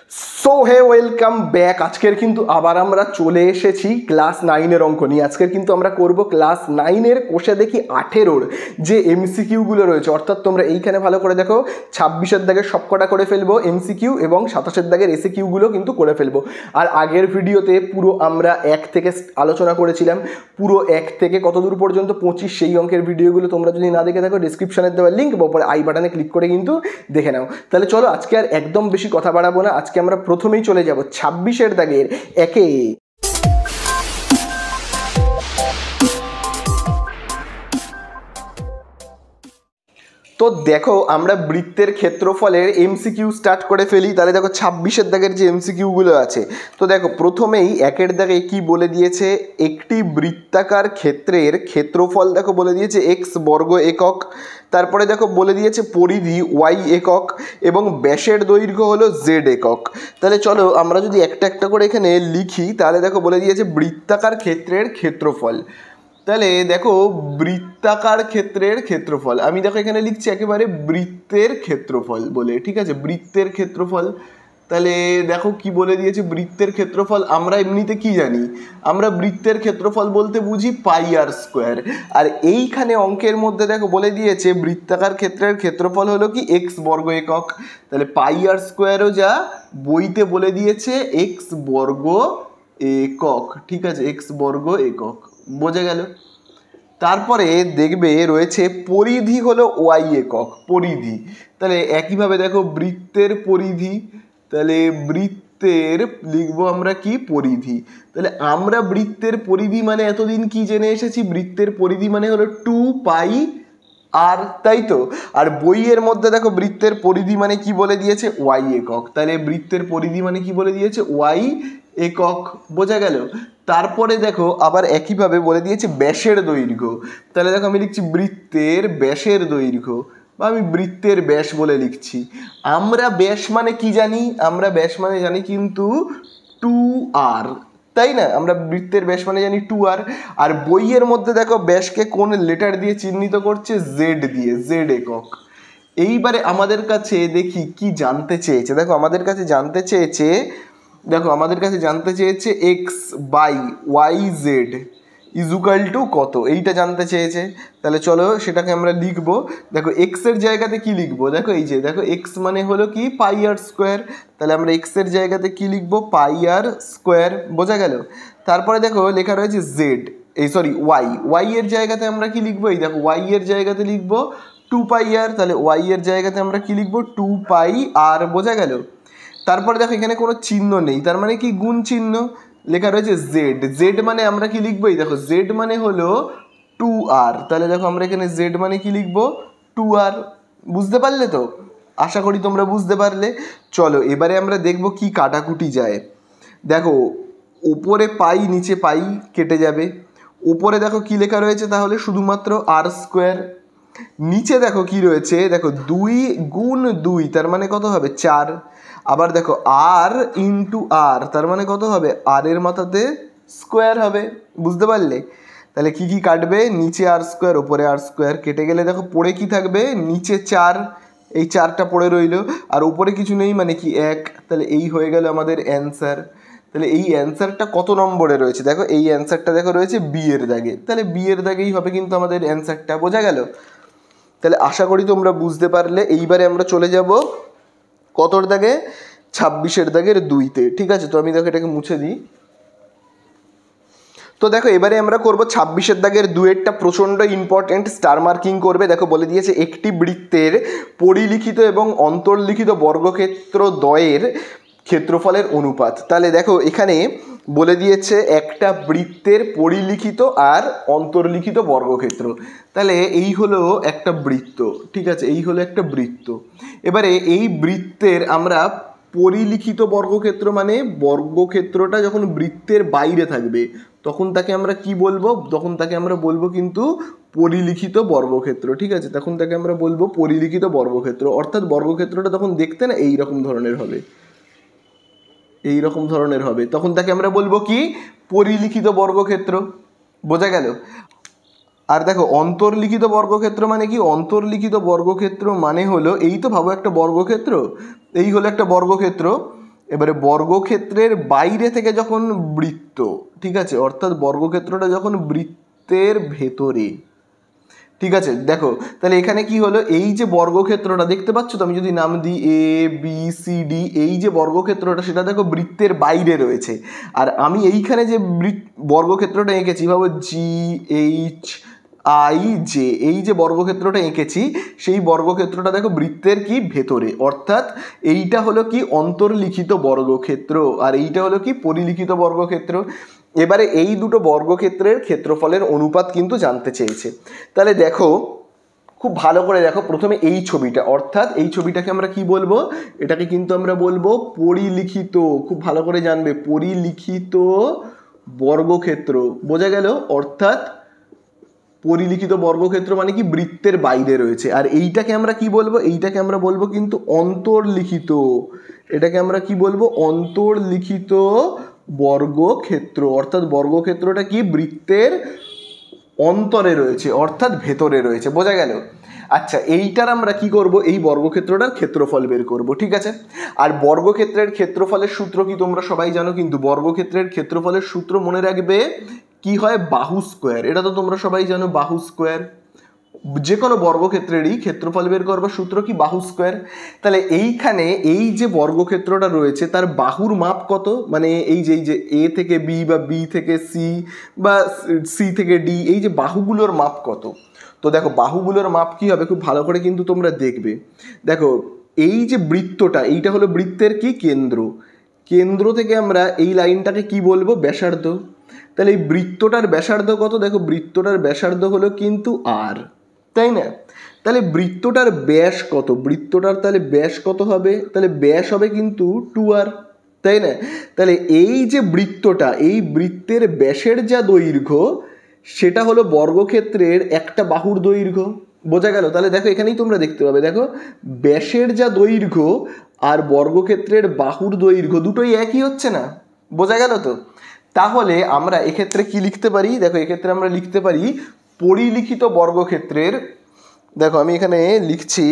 So hey welcome back. আজকের কিন্তু আবার আমরা চলে এসেছি ক্লাস 9-এর অঙ্ক নিয়ে। আজকের কিন্তু আমরা করব ক্লাস 9-এর কোষে দেখি 18-র যে এমসিকিউগুলো রয়েছে, অর্থাৎ তোমরা এইখানে ভালো করে দেখো, 26-এর দাগের সবকটা করে ফেলবো এমসিকিউ এবং 27-এর দাগের এসিকিউগুলো কিন্তু করে ফেলবো। আর আগের ভিডিওতে পুরো আমরা 1 থেকে আলোচনা করেছিলাম, পুরো 1 থেকে কতদূর পর্যন্ত 25 সেই অঙ্কের ভিডিওগুলো তোমরা যদি না দেখে থাকো ডিসক্রিপশনের দেওয়া লিঙ্ক বা উপরে আই বাটনে ক্লিক করে কিন্তু দেখে নাও। তাহলে চলো আজকে আর একদম বেশি কথা বাড়াবো না, আজকে আমরা প্রথমেই চলে যাব 26-এর দাগের একে। তো দেখো আমরা বৃত্তের ক্ষেত্রফলের এমসিকিউ স্টার্ট করে ফেলি। তাহলে দেখো 26-এর দাগের যে এমসিকিউগুলো আছে, তো দেখো প্রথমেই 1-এর দাগে কি বলে দিয়েছে, একটি বৃত্তাকার ক্ষেত্রের ক্ষেত্রফল দেখো বলে দিয়েছে এক্স বর্গ একক। তারপরে দেখো বলে দিয়েছে পরিধি ওয়াই একক এবং ব্যাসের দৈর্ঘ্য হলো জেড একক। তাহলে চলো আমরা যদি একটা একটা করে এখানে লিখি, তাহলে দেখো বলে দিয়েছে বৃত্তাকার ক্ষেত্রের ক্ষেত্রফল। তাহলে দেখো বৃত্তাকার ক্ষেত্রের ক্ষেত্রফল, আমি দেখো এখানে লিখছি একেবারে বৃত্তের ক্ষেত্রফল বলে, ঠিক আছে, বৃত্তের ক্ষেত্রফল। তাহলে দেখো কি বলে দিয়েছে বৃত্তের ক্ষেত্রফল। আমরা এমনিতে কি জানি, আমরা বৃত্তের ক্ষেত্রফল বলতে বুঝি পাই আর স্কোয়ার। আর এইখানে অঙ্কের মধ্যে দেখো বলে দিয়েছে বৃত্তাকার ক্ষেত্রের ক্ষেত্রফল হলো কি এক্স বর্গ একক। তাহলে পাই আর স্কোয়ারও যা বইতে বলে দিয়েছে এক্স বর্গ একক, ঠিক আছে, এক্স বর্গ একক, বোঝা গেল। তারপরে দেখবে রয়েছে পরিধি হলো ওয়াই একক, পরিধি। তাহলে একইভাবে দেখো বৃত্তের পরিধি, তাহলে বৃত্তের লিখবো আমরা কি পরিধি। তাহলে আমরা বৃত্তের পরিধি মানে এতদিন কি জেনে এসেছি, বৃত্তের পরিধি মানে হলো 2 আর, তাই তো। আর বইয়ের মধ্যে দেখো বৃত্তের পরিধি মানে কি বলে দিয়েছে ওয়াই একক। তাহলে বৃত্তের পরিধি মানে কি বলে দিয়েছে ওয়াই একক, বোঝা গেল। তারপরে দেখো আবার একইভাবে বলে দিয়েছে ব্যাসের দৈর্ঘ্য। তাহলে দেখো আমি লিখছি বৃত্তের ব্যাসের দৈর্ঘ্য, বা আমি বৃত্তের ব্যাস বলে লিখছি। আমরা ব্যাস মানে কি জানি, আমরা ব্যাস মানে জানি কিন্তু 2r, তাই না, আমরা বৃত্তের ব্যাস মানে জানি 2r। আর বইয়ের মধ্যে দেখো ব্যাসকে কোন লেটার দিয়ে চিহ্নিত করছে, জেড দিয়ে, জেড একক। এইবারে আমাদের কাছে দেখি কি জানতে চেয়েছে, দেখো আমাদের কাছে জানতে চেয়েছে, দেখো আমাদের কাছে জানতে চেয়েছে X by Y Z equal to কত, এইটা জানতে চেয়েছে। তাহলে চলো সেটাকে আমরা লিখবো। দেখো এক্সের জায়গাতে কি লিখবো, দেখো এই যে দেখো এক্স মানে হলো কি পাই আর স্কোয়ার। তাহলে আমরা এক্সের জায়গাতে কি লিখবো, পাই আর স্কোয়ার, বোঝা গেল। তারপরে দেখো লেখা রয়েছে জেড, এই সরি ওয়াই, ওয়াই এর জায়গাতে আমরা কি লিখবো, এই দেখো ওয়াই এর জায়গাতে লিখবো 2πr। তাহলে ওয়াই এর জায়গাতে আমরা কি লিখবো 2πr, বোঝা গেল। তারপরে দেখো এখানে কোনো চিহ্ন নেই, তার মানে কি গুণ চিহ্ন, লেখা রয়েছে জেড, জেড মানে আমরা কি লিখবো, এই দেখো জেড মানে হলো 2r। তাহলে দেখো আমরা এখানে জেড মানে কি লিখবো 2r, বুঝতে পারলে তো, আশা করি তোমরা বুঝতে পারলে। চলো এবারে আমরা দেখবো কি কাটাকুটি যায়। দেখো উপরে পাই নিচে পাই কেটে যাবে, উপরে দেখো কি লেখা রয়েছে তাহলে শুধুমাত্র আর স্কোয়ার। নিচে দেখো কি রয়েছে, দেখো 2 গুণ 2 তার মানে কত হবে 4। আবার দেখো আর ইন্টু আর তার মানে কত হবে, আর এর মাথাতে স্কোয়ার হবে, বুঝতে পারলে। তাহলে কি কি কাটবে, নিচে আর স্কোয়ার ওপরে আর স্কোয়ার, কেটে গেলে দেখো পড়ে কি থাকবে, নিচে 4, এই 4টা পড়ে রইল, আর উপরে কিছু নেই মানে কি 1। তাহলে এই হয়ে গেল আমাদের অ্যান্সার। তাহলে এই অ্যান্সারটা কত নম্বরে রয়েছে, দেখো এই অ্যান্সারটা দেখো রয়েছে বি এর দাগে। তাহলে বি এর দাগেই হবে কিন্তু আমাদের অ্যান্সারটা, বোঝা গেল। তাহলে আশা করি তোমরা বুঝতে পারলে। এইবারে আমরা চলে যাব কতর দাগে, 26-এর দাগের 2-তে, ঠিক আছে। তো আমি দেখো এটাকে মুছে দিই। তো দেখো এবারে আমরা করব 26-এর দাগের 2-এরটা প্রচণ্ড ইম্পর্টেন্ট, স্টার মার্কিং করবে। দেখো বলে দিয়েছে একটি বৃত্তের পরিলিখিত এবং অন্তর্লিখিত বর্গক্ষেত্র দ্বয়ের ক্ষেত্রফলের অনুপাত। তাহলে দেখো এখানে বলে দিয়েছে একটা বৃত্তের পরিলিখিত আর অন্তর্লিখিত বর্গক্ষেত্র। তাহলে এই হলো একটা বৃত্ত, ঠিক আছে, এই হলো একটা বৃত্ত। এবারে এই বৃত্তের আমরা পরিলিখিত বর্গক্ষেত্র মানে বর্গক্ষেত্রটা যখন বৃত্তের বাইরে থাকবে তখন তাকে আমরা কি বলবো, তখন তাকে আমরা বলবো কিন্তু পরিলিখিত বর্গক্ষেত্র, ঠিক আছে, তখন তাকে আমরা বলবো পরিলিখিত বর্গক্ষেত্র। অর্থাৎ বর্গক্ষেত্রটা তখন দেখতে না এইরকম ধরনের হবে, এইরকম ধরনের হবে, তখন তাকে আমরা বলবো কি পরিলিখিত বর্গক্ষেত্র, বোঝা গেল। আর দেখো অন্তর্লিখিত বর্গক্ষেত্র মানে কি, অন্তর্লিখিত বর্গক্ষেত্র মানে হলো এই তো ভাবো একটা বর্গক্ষেত্র, এই হলো একটা বর্গক্ষেত্র, এবারে বর্গক্ষেত্রের বাইরে থেকে যখন বৃত্ত, ঠিক আছে, অর্থাৎ বর্গক্ষেত্রটা যখন বৃত্তের ভেতরে, ঠিক আছে, দেখো তাহলে এখানে কি হলো, এই যে বর্গক্ষেত্রটা দেখতে পাচ্ছ তো, আমি যদি নাম দিই এ বি সি ডি, এই যে বর্গক্ষেত্রটা সেটা দেখো বৃত্তের বাইরে রয়েছে। আর আমি এইখানে যে বর্গক্ষেত্রটা এঁকেছি, ভাবো জি এইচ আই জে, এই যে বর্গক্ষেত্রটা এঁকেছি সেই বর্গক্ষেত্রটা দেখো বৃত্তের কি ভেতরে, অর্থাৎ এইটা হলো কি অন্তর্লিখিত বর্গক্ষেত্র আর এইটা হলো কি পরিলিখিত বর্গক্ষেত্র। এবারে এই দুটো বর্গক্ষেত্রের ক্ষেত্রফলের অনুপাত কিন্তু জানতে চেয়েছে। তাহলে দেখো খুব ভালো করে দেখো, প্রথমে এই ছবিটা, অর্থাৎ এই ছবিটাকে আমরা কি বলবো, এটাকে কিন্তু আমরা বলবো পরিলিখিত, খুব ভালো করে জানবে, পরিলিখিত বর্গক্ষেত্র, বোঝা গেল? অর্থাৎ পরিলিখিত বর্গক্ষেত্র মানে কি বৃত্তের বাইরে রয়েছে। আর এইটাকে আমরা কি বলবো, এইটাকে আমরা বলবো কিন্তু অন্তর্লিখিত, এটাকে আমরা কি বলবো, অন্তর্লিখিত বর্গক্ষেত্র, অর্থাৎ বর্গক্ষেত্রটা কি বৃত্তের অন্তরে রয়েছে অর্থাৎ ভেতরে রয়েছে, বোঝা গেল? আচ্ছা, এইটার আমরা কি করব, এই বর্গক্ষেত্রটার ক্ষেত্রফল বের করব, ঠিক আছে। আর বর্গক্ষেত্রের ক্ষেত্রফলের সূত্র কি তোমরা সবাই জানো, কিন্তু বর্গক্ষেত্রের ক্ষেত্রফলের সূত্র মনে রাখবে কি হয়, বাহু স্কোয়ার, এটা তো তোমরা সবাই জানো, বাহু স্কোয়ার। যে কোনো বর্গক্ষেত্রেরই ক্ষেত্রফল বের করবার সূত্র কি, বাহু স্কোয়ার। তাহলে এইখানে এই যে বর্গক্ষেত্রটা রয়েছে তার বাহুর মাপ কত, মানে এই যে এ থেকে বি বা বি থেকে সি বা সি থেকে ডি, এই যে বাহুগুলোর মাপ কত। তো দেখো বাহুগুলোর মাপ কি হবে, খুব ভালো করে কিন্তু তোমরা দেখবে। দেখো এই যে বৃত্তটা, এইটা হলো বৃত্তের কি কেন্দ্র, কেন্দ্র থেকে আমরা এই লাইনটাকে কি বলবো, ব্যাসার্ধ। তাহলে এই বৃত্তটার ব্যাসার্ধ কত, দেখো বৃত্তটার ব্যাসার্ধ হলো কিন্তু আর, তাই না? তাহলে বৃত্তটার ব্যাস কত, বৃত্তটার তাহলে ব্যাস কত হবে, তাহলে ব্যাস হবে কিন্তু 2r, তাই না? তাহলে এই যে বৃত্তটা, এই বৃত্তের ব্যাসের যা দৈর্ঘ্য সেটা হলো বর্গক্ষেত্রের একটা বাহুর দৈর্ঘ্য, বোঝা গেল? তাহলে দেখো এখানেই তোমরা দেখতে পাবে, দেখো ব্যাসের যা দৈর্ঘ্য আর বর্গক্ষেত্রের বাহুর দৈর্ঘ্য দুটোই একই হচ্ছে না, বোঝা গেল তো? তাহলে আমরা এক্ষেত্রে কি লিখতে পারি, দেখো এক্ষেত্রে আমরা লিখতে পারি পরিলিখিত বর্গক্ষেত্রের, দেখো আমি এখানে লিখছি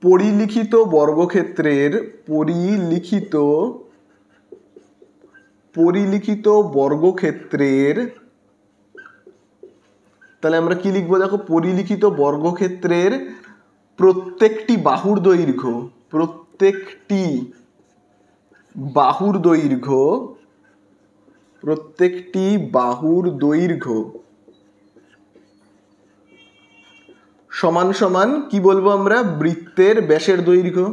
পরিলিখিত বর্গক্ষেত্রের, পরিলিখিত বর্গক্ষেত্রের, তাহলে আমরা কি লিখবো, দেখো পরিলিখিত বর্গক্ষেত্রের প্রত্যেকটি বাহুর দৈর্ঘ্য, প্রত্যেকটি বাহুর দৈর্ঘ্য, প্রত্যেকটি বাহুর দৈর্ঘ্য সমান সমান কি বলবো আমরা, বৃত্তের ব্যাসের দৈর্ঘ্য,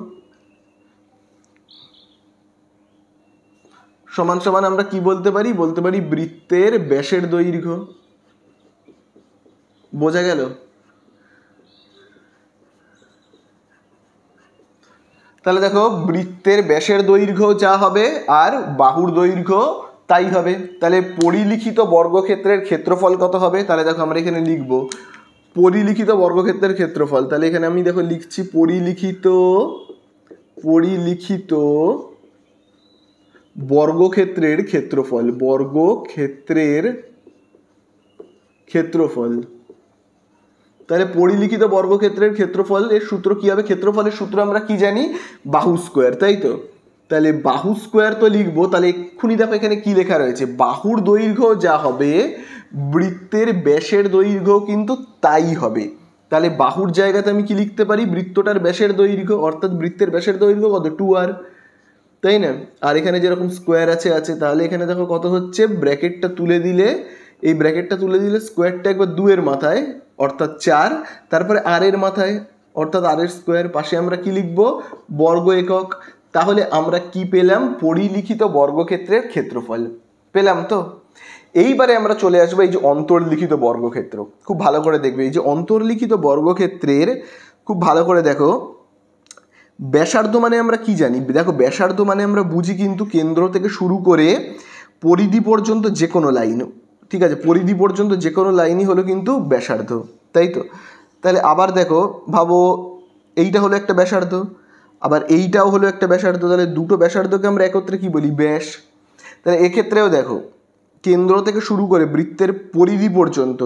সমান সমান আমরা কি বলতে পারি, বলতে পারি বৃত্তের ব্যাসের দৈর্ঘ্য, বোঝা গেল? তাহলে দেখো বৃত্তের ব্যাসের দৈর্ঘ্য যা হবে আর বাহুর দৈর্ঘ্য তাই হবে। তাহলে পরিলিখিত বর্গক্ষেত্রের ক্ষেত্রফল কত হবে, তাহলে দেখো আমরা এখানে লিখব পরিলিখিত বর্গক্ষেত্রের ক্ষেত্রফল। তাহলে এখানে আমি দেখো লিখছি পরিলিখিত বর্গক্ষেত্রের ক্ষেত্রফল, বর্গক্ষেত্রের ক্ষেত্রফল। তাহলে পরিলিখিত বর্গক্ষেত্রের ক্ষেত্রফল এর সূত্র কি হবে, ক্ষেত্রফলের সূত্র আমরা কি জানি, বাহু স্কোয়ার, তাই তো? তাহলে বাহু স্কোয়ার তো লিখবো, তাহলে এক্ষুনি দেখো এখানে কি লেখা রয়েছে, বাহুর দৈর্ঘ্য যা হবে বৃত্তের ব্যাসের দৈর্ঘ্য কিন্তু তাই হবে। তাহলে বাহুর জায়গাতে আমি কি লিখতে পারি, বৃত্তটার ব্যাসের দৈর্ঘ্য, অর্থাৎ বৃত্তের ব্যাসের দৈর্ঘ্য কত, 2r, তাই না? আর এখানে যেরকম স্কোয়ার আছে, তাহলে এখানে দেখো কত হচ্ছে, ব্র্যাকেটটা তুলে দিলে, এই ব্র্যাকেটটা তুলে দিলে স্কোয়ারটা একবার 2 এর মাথায় অর্থাৎ 4, তারপরে আর এর মাথায় অর্থাৎ আর এর স্কোয়ার, পাশে আমরা কি লিখবো, বর্গ একক। তাহলে আমরা কি পেলাম, পরিলিখিত বর্গক্ষেত্রের ক্ষেত্রফল পেলাম। তো এইবারে আমরা চলে আসবো এই যে অন্তর্লিখিত বর্গক্ষেত্র, খুব ভালো করে দেখবে এই যে অন্তর্লিখিত বর্গক্ষেত্রের, খুব ভালো করে দেখো ব্যাসার্ধ মানে আমরা কি জানি, দেখো ব্যাসার্ধ মানে আমরা বুঝি কিন্তু কেন্দ্র থেকে শুরু করে পরিধি পর্যন্ত যে কোনো লাইন, ঠিক আছে, পরিধি পর্যন্ত যে কোনো লাইনই হলো কিন্তু ব্যাসার্ধ, তাই তো? তাহলে আবার দেখো, ভাবো এইটা হলো একটা ব্যাসার্ধ, আবার এইটাও হলো একটা ব্যাসার্ধ, তাহলে দুটো ব্যাসার্ধকে আমরা একত্রে কি বলি, ব্যাস। তাহলে এক্ষেত্রেও দেখো কেন্দ্র থেকে শুরু করে বৃত্তের পরিধি পর্যন্ত,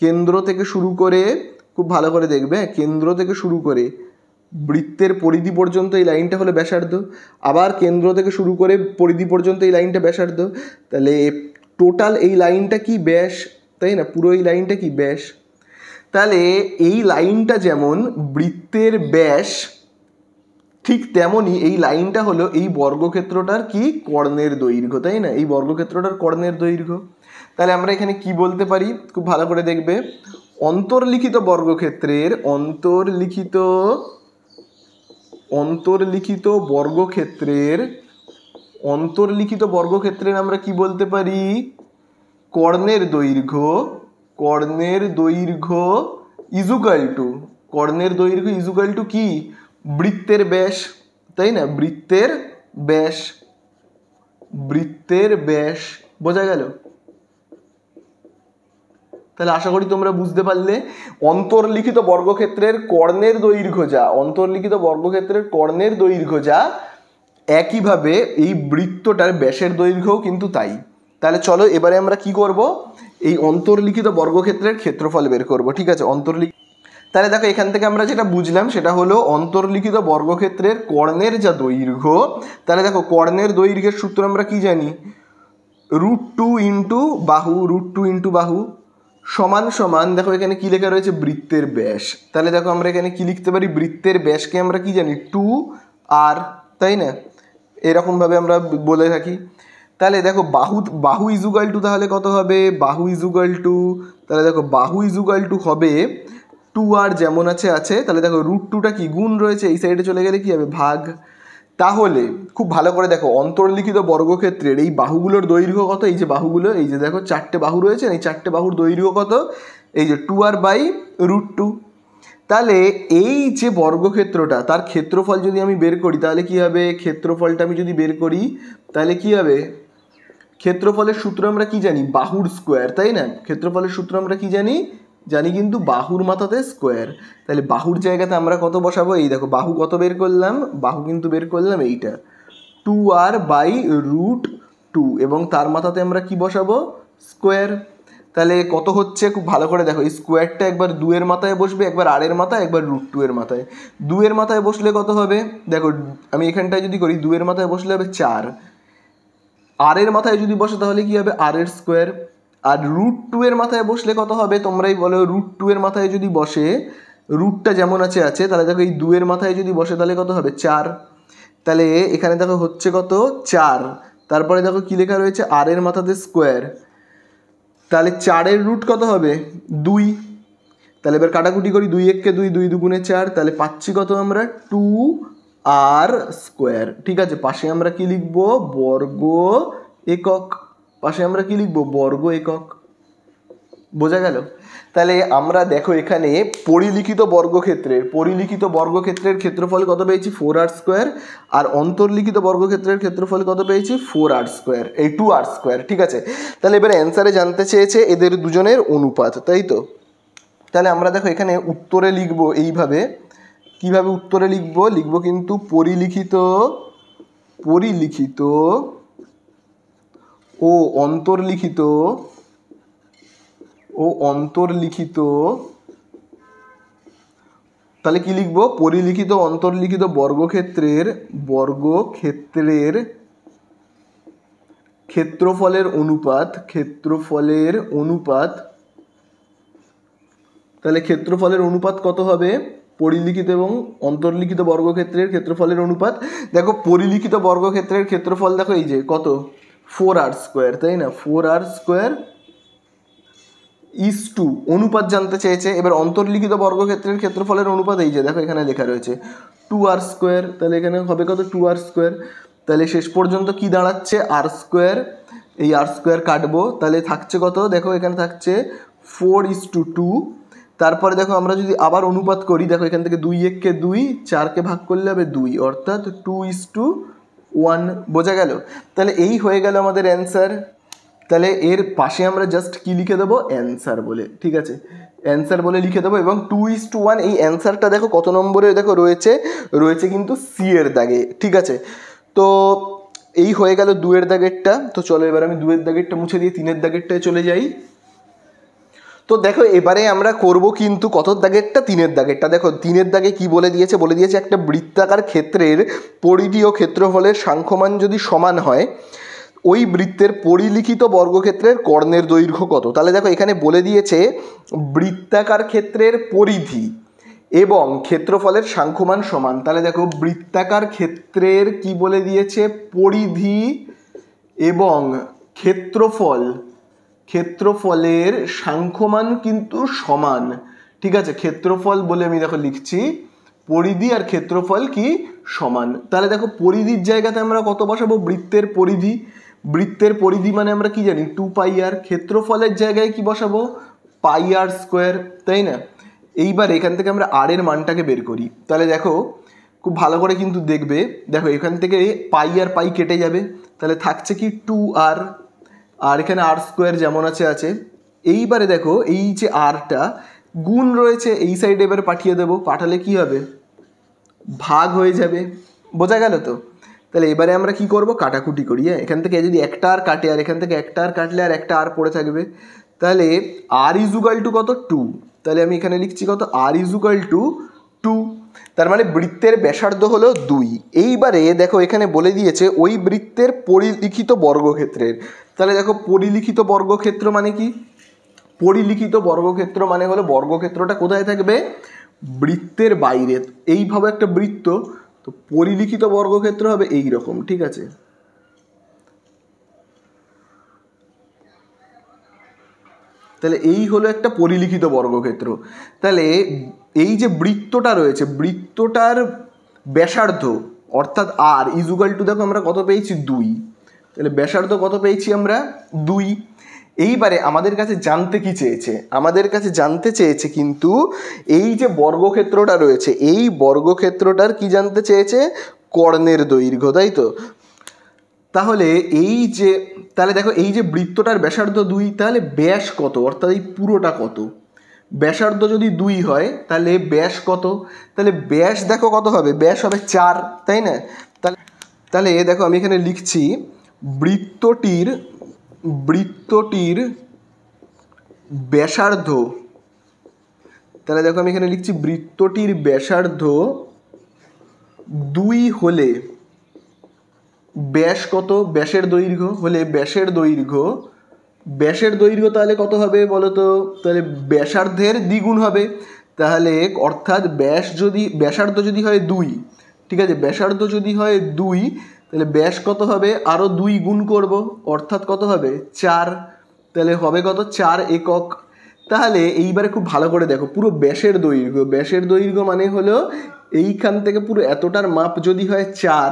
কেন্দ্র থেকে শুরু করে, খুব ভালো করে দেখবে, কেন্দ্র থেকে শুরু করে বৃত্তের পরিধি পর্যন্ত এই লাইনটা হলো ব্যাসার্ধ, আবার কেন্দ্র থেকে শুরু করে পরিধি পর্যন্ত এই লাইনটা ব্যাসার্ধ, তাহলে টোটাল এই লাইনটা কি ব্যাস, তাই না? পুরো এই লাইনটা কি ব্যাস। তাহলে এই লাইনটা যেমন বৃত্তের ব্যাস, ঠিক তেমনই এই লাইনটা হলো এই বর্গক্ষেত্রটার কি কর্ণের দৈর্ঘ্য, তাই না? এই বর্গক্ষেত্রটার কর্ণের দৈর্ঘ্য। তাহলে আমরা এখানে কি বলতে পারি, খুব ভালো করে দেখবে, অন্তর্লিখিত বর্গক্ষেত্রের অন্তর্লিখিত বর্গক্ষেত্রের আমরা কি বলতে পারি, কর্ণের দৈর্ঘ্য ইজুকাল টু কি, বৃত্তের ব্যাস, তাই না? বৃত্তের ব্যাস বোঝা গেল? তাহলে আশা করি তোমরা বুঝতে পারলে অন্তর্লিখিত বর্গক্ষেত্রের কর্ণের দৈর্ঘ্য যা একইভাবে এই বৃত্তটার ব্যাসের দৈর্ঘ্যও কিন্তু তাই। তাহলে চলো এবারে আমরা কি করব, এই অন্তর্লিখিত বর্গক্ষেত্রের ক্ষেত্রফল বের করব। ঠিক আছে, তাহলে দেখো এখান থেকে আমরা যেটা বুঝলাম সেটা হলো অন্তর্লিখিত বর্গক্ষেত্রের কর্ণের যা দৈর্ঘ্য, তাহলে দেখো কর্ণের দৈর্ঘ্যের সূত্র আমরা কি জানি, √2 ইন্টু বাহু সমান সমান, দেখো এখানে কি লেখা রয়েছে, বৃত্তের ব্যাস। তাহলে দেখো আমরা এখানে কি লিখতে পারি, বৃত্তের ব্যাসকে আমরা কি জানি, 2r, তাই না? এরকমভাবে আমরা বলে থাকি। তাহলে দেখো বাহু ইজুকাল টু তাহলে কত হবে, তাহলে দেখো বাহু ইজুকাল টু হবে 2r, যেমন আছে। তাহলে দেখো √2টা কি গুণ রয়েছে, এই সাইডে চলে গেলে কি হবে, ভাগ। তাহলে খুব ভালো করে দেখো অন্তর্লিখিত বর্গক্ষেত্রের এই বাহুগুলোর দৈর্ঘ্য কত, এই যে বাহুগুলো, এই যে দেখো 4টে বাহু রয়েছে, এই 4টে বাহুর দৈর্ঘ্য কত, এই যে 2r/√2। তাহলে এই যে বর্গক্ষেত্রটা তার ক্ষেত্রফল যদি আমি বের করি তাহলে কি হবে, ক্ষেত্রফলটা আমি যদি বের করি তাহলে কি হবে, ক্ষেত্রফলের সূত্র আমরা কি জানি, বাহুর স্কোয়ার, তাই না? ক্ষেত্রফলের সূত্র আমরা কি জানি কিন্তু বাহুর মাথাতে স্কোয়ার। তাহলে বাহুর জায়গাতে আমরা কত বসাবো, এই দেখো বাহু কত বের করলাম, বাহু কিন্তু বের করলাম এইটা 2r/√2, এবং তার মাথাতে আমরা কি বসাবো, স্কোয়ার। তাহলে কত হচ্ছে, খুব ভালো করে দেখো, এই স্কোয়ারটা একবার 2 এর মাথায় বসবে, একবার r এর মাথায়, একবার √2 এর মাথায়। 2 এর মাথায় বসলে কত হবে, দেখো আমি এখানটায় যদি করি 2 এর মাথায় বসলে হবে 4, r এর মাথায় যদি বসে তাহলে কি হবে, r এর স্কোয়ার। আর √2 এর মাথায় বসলে কত হবে, তোমরাই বলো, √2 এর মাথায় যদি বসে, রুটটা যেমন আছে, তাহলে দেখো এই 2 এর মাথায় যদি বসে তাহলে কত হবে, 4। তাহলে এখানে দেখো হচ্ছে কত, 4। তারপরে দেখো কি লেখা রয়েছে, r এর মাথাতে স্কোয়ার, তাহলে 4 এর রুট কত হবে, 2। তাহলে এবার কাটাকুটি করি, 2 1 কে 2, 2 2 গুণে 4, তাহলে পাচ্ছি কত আমরা, 2r স্কোয়ার। ঠিক আছে, পাশে আমরা কি লিখবো, বর্গ একক, বোঝা গেল? তাহলে আমরা দেখো এখানে পরিলিখিত বর্গক্ষেত্রের ক্ষেত্রফল কত পেয়েছি, 4r², আর অন্তর্লিখিত বর্গক্ষেত্রের ক্ষেত্রফল কত পেয়েছি, 4r², এই 2r²। ঠিক আছে, তাহলে এবারে অ্যান্সারে জানতে চেয়েছে এদের দুজনের অনুপাত, তাই তো? তাহলে আমরা দেখো এখানে উত্তরে লিখবো এইভাবে, কিভাবে উত্তরে লিখবো কিন্তু পরিলিখিত ও অন্তর্লিখিত, তাহলে কি লিখবো, পরিলিখিত অন্তর্লিখিত বর্গক্ষেত্রের ক্ষেত্রফলের অনুপাত। তাহলে ক্ষেত্রফলের অনুপাত কত হবে, পরিলিখিত এবং অন্তর্লিখিত বর্গক্ষেত্রের ক্ষেত্রফলের অনুপাত। দেখো পরিলিখিত বর্গক্ষেত্রের ক্ষেত্রফল দেখো এই যে কত, 4r², তাই না? 4r² = অনুপাত জানতে চেয়েছে। এবার অন্তর্লিখিত বর্গক্ষেত্রের ক্ষেত্রফলের অনুপাত এই যে দেখো এখানে লেখা রয়েছে 2r², তাহলে এখানে হবে কত, 2r²। তাহলে শেষ পর্যন্ত কি দাঁড়াচ্ছে, r², এই r² কাটবো, তাহলে থাকছে কত, দেখো এখানে থাকছে 4:2। তারপরে দেখো আমরা যদি আবার অনুপাত করি, দেখো এখান থেকে 2 1 কে 2, 4কে ভাগ করলে হবে 2, অর্থাৎ 2:1, বোঝা গেল? তাহলে এই হয়ে গেল আমাদের অ্যান্সার। তাহলে এর পাশে আমরা জাস্ট কি লিখে দেবো, অ্যান্সার বলে। ঠিক আছে, অ্যান্সার বলে লিখে দেবো, এবং 2:1 এই অ্যান্সারটা দেখো কত নম্বরে দেখো রয়েছে কিন্তু সি এর দাগে। ঠিক আছে, তো এই হয়ে গেল 2 এর দাগেরটা। তো চলো এবার আমি 2 এর দাগেরটা মুছে দিয়ে 3 এর দাগেরটায় চলে যাই। তো দেখো এবারে আমরা করব কিন্তু কত দাগেরটা, 3-এর দাগেরটা। দেখো 3-এর দাগে কি বলে দিয়েছে একটা বৃত্তাকার ক্ষেত্রের পরিধি ও ক্ষেত্রফলের সাংখ্যমান যদি সমান হয়, ওই বৃত্তের পরিলিখিত বর্গক্ষেত্রের কর্ণের দৈর্ঘ্য কত। তাহলে দেখো এখানে বলে দিয়েছে বৃত্তাকার ক্ষেত্রের পরিধি এবং ক্ষেত্রফলের সাংখ্যমান সমান। তাহলে দেখো বৃত্তাকার ক্ষেত্রের কি বলে দিয়েছে, পরিধি এবং ক্ষেত্রফলের সাংখ্যমান কিন্তু সমান। ঠিক আছে, ক্ষেত্রফল বলে আমি দেখো লিখছি, পরিধি আর ক্ষেত্রফল কি সমান। তাহলে দেখো পরিধির জায়গাতে আমরা কত বসাবো, বৃত্তের পরিধি মানে আমরা কি জানি 2πr। ক্ষেত্রফলের জায়গায় কি বসাবো, πr², তাই না। এইবার এখান থেকে আমরা আর এর মানটাকে বের করি। তাহলে দেখো খুব ভালো করে কিন্তু দেখবে, দেখো এখান থেকে পাই আর পাই কেটে যাবে, তাহলে থাকছে কি 2r, আর এখানে r² যেমন আছে। এইবারে দেখো এই যে rটা গুণ রয়েছে এই সাইডে এবার পাঠিয়ে দেবো, পাঠালে কি হবে, ভাগ হয়ে যাবে। বোঝা গেল তো। তাহলে এবারে আমরা কি করব, কাটাকুটি করি। এখান থেকে যদি একটা আর কাটে আর এখান থেকে একটা আর কাটলে আর একটা আর পড়ে থাকবে। তাহলে r = কত, 2। তাহলে আমি এখানে লিখছি কত, r = 2। তার মানে বৃত্তের ব্যাসার্ধ হলো 2। এইবারে দেখো এখানে বলে দিয়েছে ওই বৃত্তের পরিলিখিত বর্গক্ষেত্রের। তাহলে দেখো পরিলিখিত বর্গক্ষেত্র মানে কি, পরিলিখিত বর্গক্ষেত্র মানে হলো বর্গক্ষেত্রটা কোথায় থাকবে, বৃত্তের বাইরে। এইভাবে একটা বৃত্ত, তো পরিলিখিত বর্গক্ষেত্র হবে এই রকম। ঠিক আছে, তাহলে এই হলো একটা পরিলিখিত বর্গক্ষেত্র। তাহলে এই যে বৃত্তটা রয়েছে, বৃত্তটার ব্যাসার্ধ অর্থাৎ r = দেখো আমরা কত পেয়েছি, 2। তাহলে ব্যাসার্ধ কত পেয়েছি আমরা, 2। এইবারে আমাদের কাছে জানতে কি চেয়েছে, আমাদের কাছে জানতে চেয়েছে কিন্তু এই যে বর্গক্ষেত্রটা রয়েছে, এই বর্গক্ষেত্রটার কি জানতে চেয়েছে, কর্ণের দৈর্ঘ্য, তাই তো। তাহলে তাহলে দেখো এই যে বৃত্তটার ব্যাসার্ধ 2, তাহলে ব্যাস কত, অর্থাৎ এই পুরোটা কত। ব্যাসার্ধ যদি 2 হয় তাহলে ব্যাস কত, তাহলে ব্যাস দেখো কত হবে, ব্যাস হবে 4, তাই না। তাহলে দেখো আমি এখানে লিখছি বৃত্তটির ব্যাসার্ধ। তাহলে দেখো আমি এখানে লিখছি বৃত্তটির ব্যাসার্ধ 2 হলে ব্যাস কত, ব্যাসের দৈর্ঘ্য হলে ব্যাসের দৈর্ঘ্য তাহলে কত হবে বলো তো, তাহলে ব্যাসার্ধের দ্বিগুণ হবে। তাহলে অর্থাৎ ব্যাসার্ধ যদি হয় 2, ঠিক আছে, ব্যাসার্ধ যদি হয় 2, তাহলে ব্যাস কত হবে, আরও 2 গুণ করব, অর্থাৎ কত হবে, 4। তাহলে হবে কত, 4 একক। তাহলে এইবারে খুব ভালো করে দেখো, পুরো ব্যাসের দৈর্ঘ্য মানে হলো এইখান থেকে পুরো এতটার মাপ যদি হয় 4,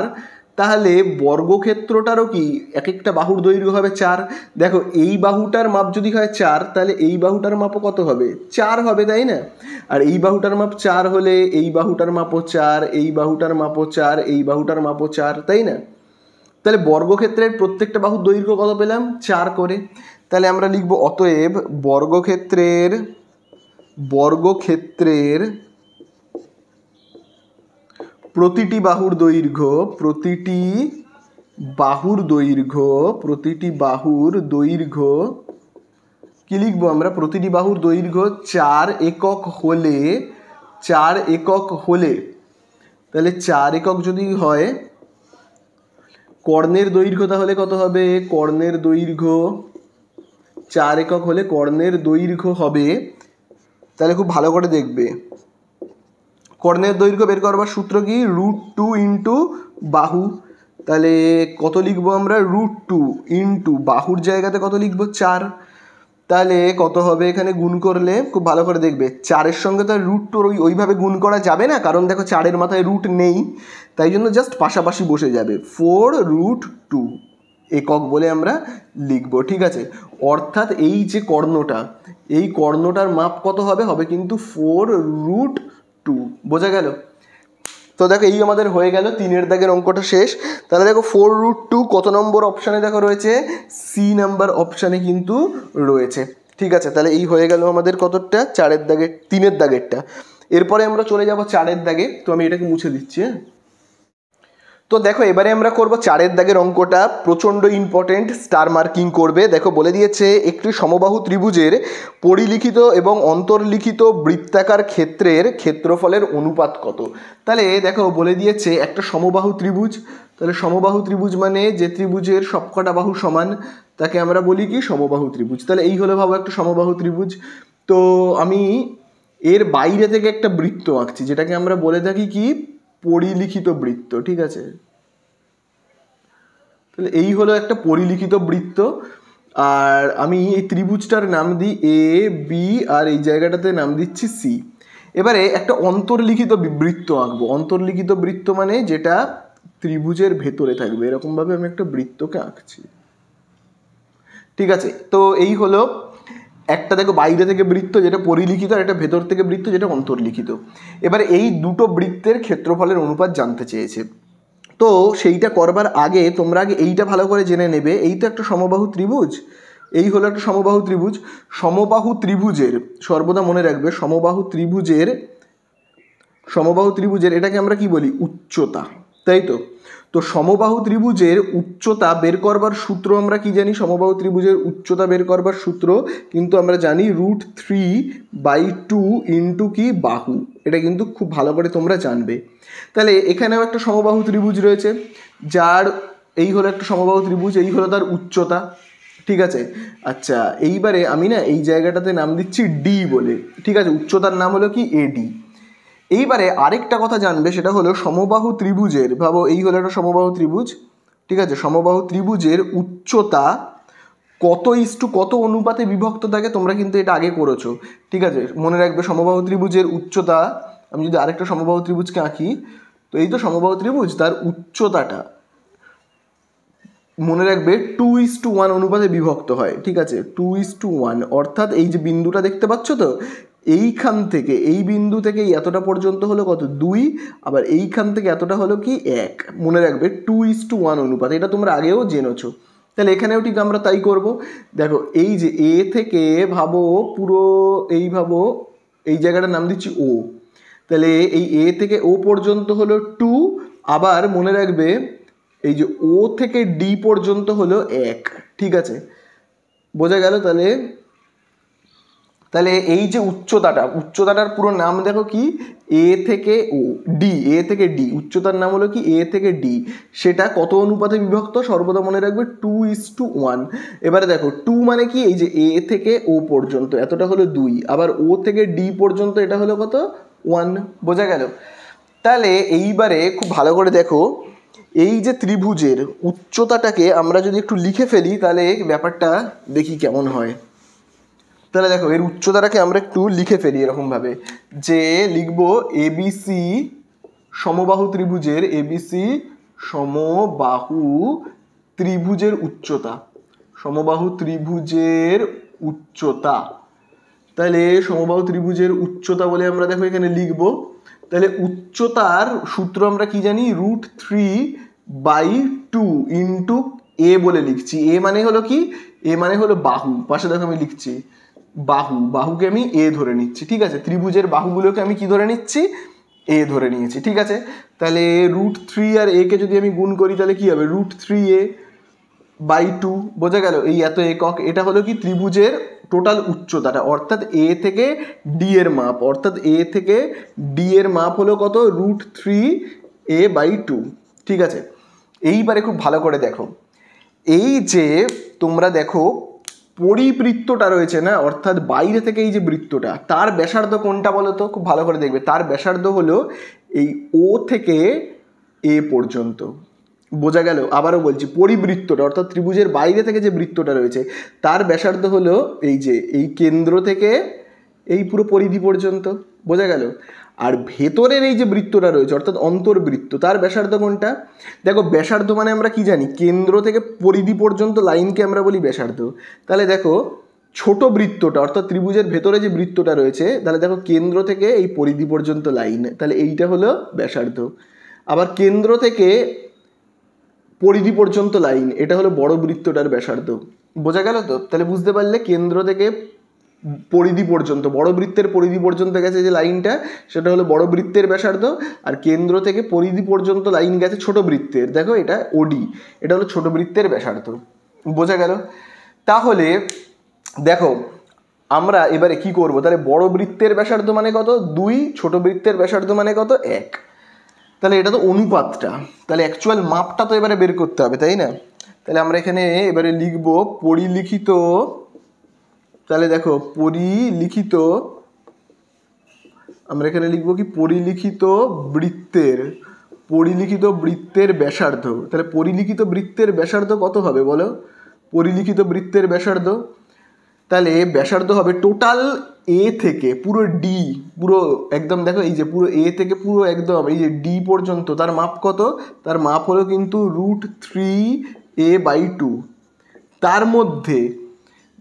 তাহলে বর্গক্ষেত্রটারও কি এক একটা বাহুর দৈর্ঘ্য হবে 4। দেখো এই বাহুটার মাপ যদি হয় 4, তাহলে এই বাহুটার মাপও কত হবে, 4 হবে, তাই না। আর এই বাহুটার মাপ 4 হলে এই বাহুটার মাপও 4, এই বাহুটার মাপও 4, এই বাহুটার মাপও 4, তাই না। তাহলে বর্গক্ষেত্রের প্রত্যেকটা বাহুর দৈর্ঘ্য কত পেলাম, 4 করে। তাহলে আমরা লিখব অতএব বর্গক্ষেত্রের প্রতিটি বাহুর দৈর্ঘ্য কি লিখবো আমরা, প্রতিটি বাহুর দৈর্ঘ্য 4 একক হলে তাহলে 4 একক যদি হয়, কর্ণের দৈর্ঘ্য তাহলে কত হবে, কর্ণের দৈর্ঘ্য 4 একক হলে কর্ণের দৈর্ঘ্য হবে, তাহলে খুব ভালো করে দেখবে, কর্ণের দৈর্ঘ্য বের করবার সূত্র কি, √2 ইন্টু বাহু। তাহলে কত লিখবো আমরা, √2 ইন্টু বাহুর জায়গাতে কত লিখবো, 4। তাহলে কত হবে, এখানে গুণ করলে খুব ভালো করে দেখবে, 4-এর সঙ্গে তো √2 ওইভাবে গুণ করা যাবে না, কারণ দেখো 4-এর মাথায় রুট নেই, তাই জন্য জাস্ট পাশাপাশি বসে যাবে, 4√2 একক বলে আমরা লিখবো। ঠিক আছে, অর্থাৎ এই যে কর্ণটার মাপ কত হবে কিন্তু 4√2। বোঝা গেল তো। দেখো এই আমাদের হয়ে গেল 3-এর দাগের অঙ্কটা শেষ। তাহলে দেখো 4√2 কত নম্বর অপশানে দেখো রয়েছে, সি নাম্বার অপশানে কিন্তু রয়েছে। ঠিক আছে, তাহলে এই হয়ে গেল আমাদের কতটা, 4-এর দাগের 3-এর দাগেরটা। এরপরে আমরা চলে যাব 4-এর দাগে। তো আমি এটাকে মুছে দিচ্ছি। তো দেখো এবারে আমরা করব 4 দাগের অঙ্কটা, প্রচণ্ড ইম্পর্টেন্ট, স্টার মার্কিং করবে। দেখো বলে দিয়েছে একটি সমবাহু ত্রিভুজের পরিলিখিত এবং অন্তর্লিখিত বৃত্তাকার ক্ষেত্রের ক্ষেত্রফলের অনুপাত কত। তাহলে দেখো বলে দিয়েছে একটা সমবাহু ত্রিভুজ, তাহলে সমবাহু ত্রিভুজ মানে যে ত্রিভুজের সবকটা বাহু সমান তাকে আমরা বলি কি সমবাহু ত্রিভুজ। তাহলে এই হলো ভাবো একটা সমবাহু ত্রিভুজ। তো আমি এর বাইরে থেকে একটা বৃত্ত আঁকছি যেটাকে আমরা বলে থাকি কি পরিলিখিত বৃত্ত, ঠিক আছে। তাহলে এই হলো একটা পরিলিখিত বৃত্ত, আর আমি এই ত্রিভুজটার নাম দিই এ বি আর এই জায়গাটাতে নাম দিচ্ছি সি। এবারে একটা অন্তর্লিখিত বৃত্ত আঁকবো। অন্তর্লিখিত বৃত্ত মানে যেটা ত্রিভুজের ভেতরে থাকবে, এরকমভাবে আমি একটা বৃত্তকে আঁকছি, ঠিক আছে। তো এই হলো একটা দেখো বাইরে থেকে বৃত্ত যেটা পরিলিখিত, আর একটা ভেতর থেকে বৃত্ত যেটা অন্তর্লিখিত। এবার এই দুটো বৃত্তের ক্ষেত্রফলের অনুপাত জানতে চেয়েছে। তো সেইটা করবার আগে তোমরা আগে এইটা ভালো করে জেনে নেবে, এই তো একটা সমবাহু ত্রিভুজ, এই হলো একটা সমবাহু ত্রিভুজ। সমবাহু ত্রিভুজের সর্বদা মনে রাখবে সমবাহু ত্রিভুজের এটাকে আমরা কি বলি উচ্চতা, তাই তো। তো সমবাহু ত্রিভুজের উচ্চতা বের করবার সূত্র আমরা কি জানি, সমবাহু ত্রিভুজের উচ্চতা বের করবার সূত্র কিন্তু আমরা জানি √3/2 ইন্টু কি বাহু। এটা কিন্তু খুব ভালো করে তোমরা জানবে। তাহলে এখানেও একটা সমবাহু ত্রিভুজ রয়েছে, যার এই হলো একটা সমবাহু ত্রিভুজ, এই হলো তার উচ্চতা, ঠিক আছে। আচ্ছা এইবারে আমি না এই জায়গাটাতে নাম দিচ্ছি ডি বলে, ঠিক আছে। উচ্চতার নাম হলো কি এডি। এইবারে আরেকটা কথা জানবে, সেটা হলো সমবাহু ত্রিভুজের, ভাবো এই হলো একটা সমবাহু ত্রিভুজ, ঠিক আছে। সমবাহু ত্রিভুজের উচ্চতা কত অনুপাতে বিভক্ত থাকে, তোমরা কিন্তু এটা আগে করেছো, ঠিক আছে। মনে রাখবে সমবাহু ত্রিভুজের উচ্চতা, আমি যদি আরেকটা সমবাহু ত্রিভুজকে আঁকি, তো এই তো সমবাহু ত্রিভুজ, তার উচ্চতাটা মনে রাখবে 2:1 অনুপাতে বিভক্ত হয়, ঠিক আছে। 2:1, অর্থাৎ এই যে বিন্দুটা দেখতে পাচ্ছ তো, এইখান থেকে এই বিন্দু থেকে এতটা পর্যন্ত হলো কত 2, আবার এইখান থেকে এতটা হলো কি 1। মনে রাখবে 2:1 অনুপাত, এটা তোমরা আগেও জেনেছো। তাহলে এখানেও ঠিক আমরা তাই করব। দেখো এই যে এ থেকে ভাবো পুরো ভাবো এই জায়গাটার নাম দিচ্ছি ও, তাহলে এই এ থেকে ও পর্যন্ত হলো 2, আবার মনে রাখবে এই যে ও থেকে ডি পর্যন্ত হলো 1, ঠিক আছে, বোঝা গেল। তাহলে এই যে উচ্চতাটার পুরো নাম দেখো কি এ থেকে ও ডি, এ থেকে ডি, উচ্চতার নাম হলো কি এ থেকে ডি। সেটা কত অনুপাতে বিভক্ত সর্বদা মনে রাখবে 2:1। এবারে দেখো 2 মানে কি এই যে এ থেকে ও পর্যন্ত এতটা হলো 2, আবার ও থেকে ডি পর্যন্ত এটা হলো কত 1, বোঝা গেল। তাহলে এইবারে খুব ভালো করে দেখো, এই যে ত্রিভুজের উচ্চতাটাকে আমরা যদি একটু লিখে ফেলি তাহলে ব্যাপারটা দেখি কেমন হয়। তাহলে দেখো এর উচ্চতাটাকে আমরা একটু লিখে ফেলি এরকমভাবে, যে লিখবো এবিসি সমবাহু ত্রিভুজের, এবিসি সমবাহু ত্রিভুজের উচ্চতা, সমবাহু ত্রিভুজের উচ্চতা। তাহলে সমবাহু ত্রিভুজের উচ্চতা বলে আমরা দেখো এখানে লিখবো। তাহলে উচ্চতার সূত্র আমরা কি জানি, √3/2 ইন্টু এ বলে লিখছি। এ মানে হলো কি, এ মানে হলো বাহু, পাশে দেখো আমি লিখছি বাহুকে আমি এ ধরে নিচ্ছি, ঠিক আছে। ত্রিভুজের বাহুগুলোকে আমি কি ধরে নিচ্ছি, এ ধরে নিয়েছি, ঠিক আছে। তাহলে √3 আর এ কে যদি আমি গুণ করি তাহলে কি হবে, √3a/2, বোঝা গেল। এই এত একক, এটা হলো কি ত্রিভুজের টোটাল উচ্চতাটা, অর্থাৎ এ থেকে ডি এর মাপ, হলো কত √3a/2, ঠিক আছে। এইবারে খুব ভালো করে দেখো, এই যে তোমরা দেখো পরিবৃত্তটা রয়েছে না, অর্থাৎ বাইরে থেকে এই যে বৃত্তটা, তার ব্যাসার্ধ কোনটা বলো তো, খুব ভালো করে দেখবে। তার ব্যাসার্ধ হলো এই ও থেকে এ পর্যন্ত, বোঝা গেল। আবারও বলছি, পরিবৃত্তটা অর্থাৎ ত্রিভুজের বাইরে থেকে যে বৃত্তটা রয়েছে তার ব্যাসার্ধ হলো এই যে এই কেন্দ্র থেকে এই পুরো পরিধি পর্যন্ত, বোঝা গেল। আর ভেতরের এই যে বৃত্তটা রয়েছে অর্থাৎ অন্তর্বৃত্ত, তার ব্যাসার্ধ কোনটা, দেখো ব্যাসার্ধ মানে আমরা কি জানি, কেন্দ্র থেকে পরিধি পর্যন্ত লাইনকে আমরা বলি ব্যাসার্ধ। তাহলে দেখো ছোট বৃত্তটা অর্থাৎ ত্রিভুজের ভেতরে যে বৃত্তটা রয়েছে, তাহলে দেখো কেন্দ্র থেকে এই পরিধি পর্যন্ত লাইন, তাহলে এইটা হলো ব্যাসার্ধ। আবার কেন্দ্র থেকে পরিধি পর্যন্ত লাইন, এটা হলো বড় বৃত্তটার ব্যাসার্ধ, বোঝা গেল তো। তাহলে বুঝতে পারলে কেন্দ্র থেকে পরিধি পর্যন্ত, বড় বৃত্তের পরিধি পর্যন্ত গেছে যে লাইনটা, সেটা হলো বড় বৃত্তের ব্যাসার্ধ। আর কেন্দ্র থেকে পরিধি পর্যন্ত লাইন গেছে ছোট বৃত্তের, দেখো এটা ওডি, এটা হলো ছোট বৃত্তের ব্যাসার্ধ। বোঝা গেল? তাহলে দেখো আমরা এবারে কি করব, তাহলে বড় বৃত্তের ব্যাসার্ধ মানে কত 2, ছোট বৃত্তের ব্যাসার্ধ মানে কত 1। তাহলে এটা তো অনুপাতটা, তাহলে অ্যাকচুয়াল মাপটা তো এবারে বের করতে হবে, তাই না? তাহলে আমরা এখানে এবারে লিখব পরিলিখিত, তাহলে দেখো পরিলিখিত, আমরা এখানে লিখব কি পরিলিখিত বৃত্তের ব্যাসার্ধ। তাহলে পরিলিখিত বৃত্তের ব্যাসার্ধ কত হবে বলো? পরিলিখিত বৃত্তের ব্যাসার্ধ, তাহলে ব্যাসার্ধ হবে টোটাল এ থেকে পুরো ডি, পুরো একদম দেখো এই যে পুরো এ থেকে পুরো একদম এই যে ডি পর্যন্ত, তার মাপ কত? তার মাপ হলো কিন্তু √3a/2। তার মধ্যে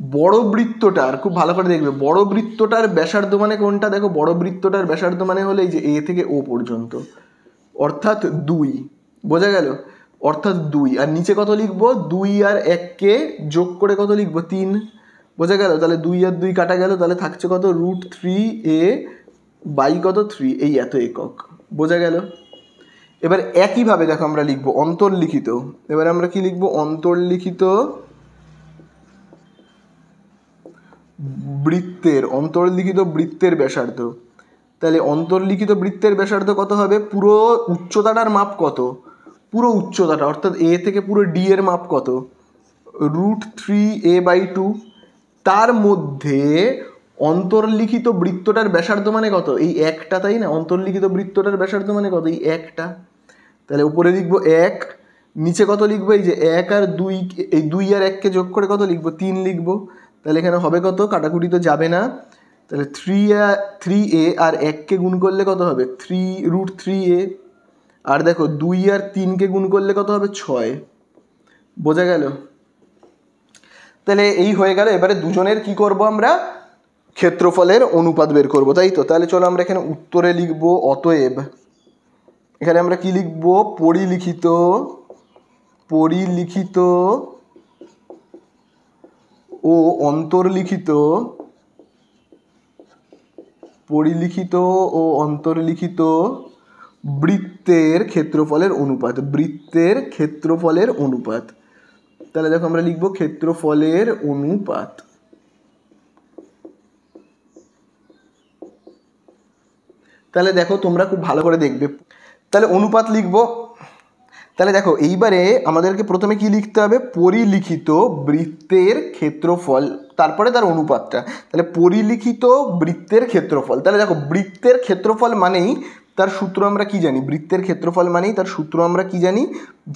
বড় বৃত্তটার, খুব ভালো করে দেখবে, বড় বৃত্তটার ব্যাসার্ধ মানে কোনটা? দেখো বড় বৃত্তটার ব্যাসার্ধ মানে হলো এই যে এ থেকে ও পর্যন্ত, অর্থাৎ 2। বোঝা গেল? অর্থাৎ 2। আর নিচে কত লিখবো? 2 আর 1কে যোগ করে কত লিখবো? 3। বোঝা গেল? তাহলে 2 আর 2 কাটা গেল, তাহলে থাকছে কত? √3a/ কত 3, এই এত একক। বোঝা গেল? এবার একইভাবে দেখো আমরা লিখবো অন্তর্লিখিত। এবার আমরা কি লিখবো? অন্তর্লিখিত বৃত্তের ব্যাসার্ধ। তাহলে অন্তর্লিখিত বৃত্তের ব্যাসার্ধ কত হবে? পুরো উচ্চতাটার মাপ কত? পুরো উচ্চতাটা অর্থাৎ এ থেকে পুরো ডি এর মাপ কত? √3a/2। তার মধ্যে অন্তর্লিখিত বৃত্তটার ব্যাসার্ধ মানে কত? এই একটা, তাই না? অন্তর্লিখিত বৃত্তটার ব্যাসার্ধ মানে কত? এই একটা। তাহলে উপরে লিখবো 1, নিচে কত লিখবো? এই যে 1 আর 2, এই 2 আর 1কে যোগ করে কত লিখবো? 3 লিখবো। তাহলে এখানে হবে কত? কাটাকুটি তো যাবে না, তাহলে 3a আর 1কে গুণ করলে কত হবে? √3a। আর দেখো 2 আর 3কে গুণ করলে কত হবে? 6। বোঝা গেল? তাহলে এই হয়ে গেল। এবারে দুজনের কি করব আমরা? ক্ষেত্রফলের অনুপাত বের করব, তাই তো? তাহলে চলো আমরা এখানে উত্তরে লিখব অতএব, এখানে আমরা কি লিখব? পরিলিখিত ও অন্তর্লিখিত বৃত্তের ক্ষেত্রফলের অনুপাত। তাহলে দেখো আমরা লিখব ক্ষেত্রফলের অনুপাত। তাহলে দেখো তোমরা খুব ভালো করে দেখবে, তাহলে অনুপাত লিখব। তাহলে দেখো এইবারে আমাদেরকে প্রথমে কি লিখতে হবে? পরিলিখিত বৃত্তের ক্ষেত্রফল, তারপরে তার অনুপাতটা। তাহলে পরিলিখিত বৃত্তের ক্ষেত্রফল, তাহলে দেখো বৃত্তের ক্ষেত্রফল মানেই তার সূত্র আমরা কি জানি? বৃত্তের ক্ষেত্রফল মানেই তার সূত্র আমরা কি জানি?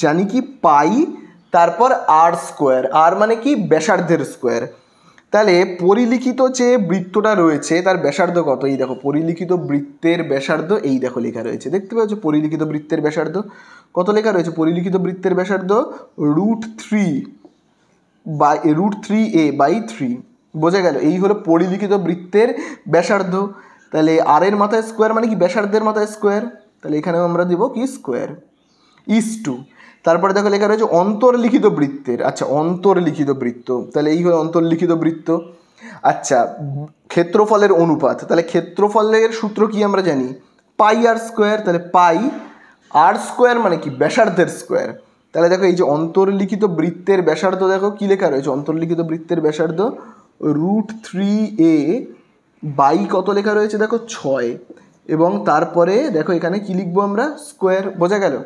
জানি কি পাই, তারপর r², আর মানে কি? ব্যাসার্ধের স্কোয়ার। তাহলে পরিলিখিত যে বৃত্তটা রয়েছে তার ব্যাসার্ধ কত? এই দেখো পরিলিখিত বৃত্তের ব্যাসার্ধ, এই দেখো লেখা রয়েছে, দেখতে পাচ্ছ? পরিলিখিত বৃত্তের ব্যাসার্ধ কত লেখা রয়েছে? পরিলিখিত বৃত্তের ব্যাসার্ধ √3a/3। বোঝা গেল? এই হলো পরিলিখিত বৃত্তের ব্যাসার্ধ। তাহলে আর এর মাথায় স্কোয়ার মানে কি? ব্যাসার্ধের মাথায় স্কোয়ার। তাহলে এখানেও আমরা দেবো কি? স্কোয়ার = তারপরে দেখো লেখা রয়েছে অন্তর্লিখিত বৃত্তের, আচ্ছা অন্তর্লিখিত বৃত্ত, তাহলে এই হলো অন্তর্লিখিত বৃত্ত। আচ্ছা ক্ষেত্রফলের অনুপাত, তাহলে ক্ষেত্রফলের সূত্র কি আমরা জানি? πr²। তাহলে πr² মানে কি? ব্যাসার্ধের স্কোয়ার। তাহলে দেখো এই যে অন্তর্লিখিত বৃত্তের ব্যাসার্ধ, দেখো কি লেখা রয়েছে? অন্তর্লিখিত বৃত্তের ব্যাসার্ধ √3a/ কত লেখা রয়েছে? দেখো 6। এবং তারপরে দেখো এখানে কি লিখবো আমরা? স্কোয়ার। বোঝা গেল?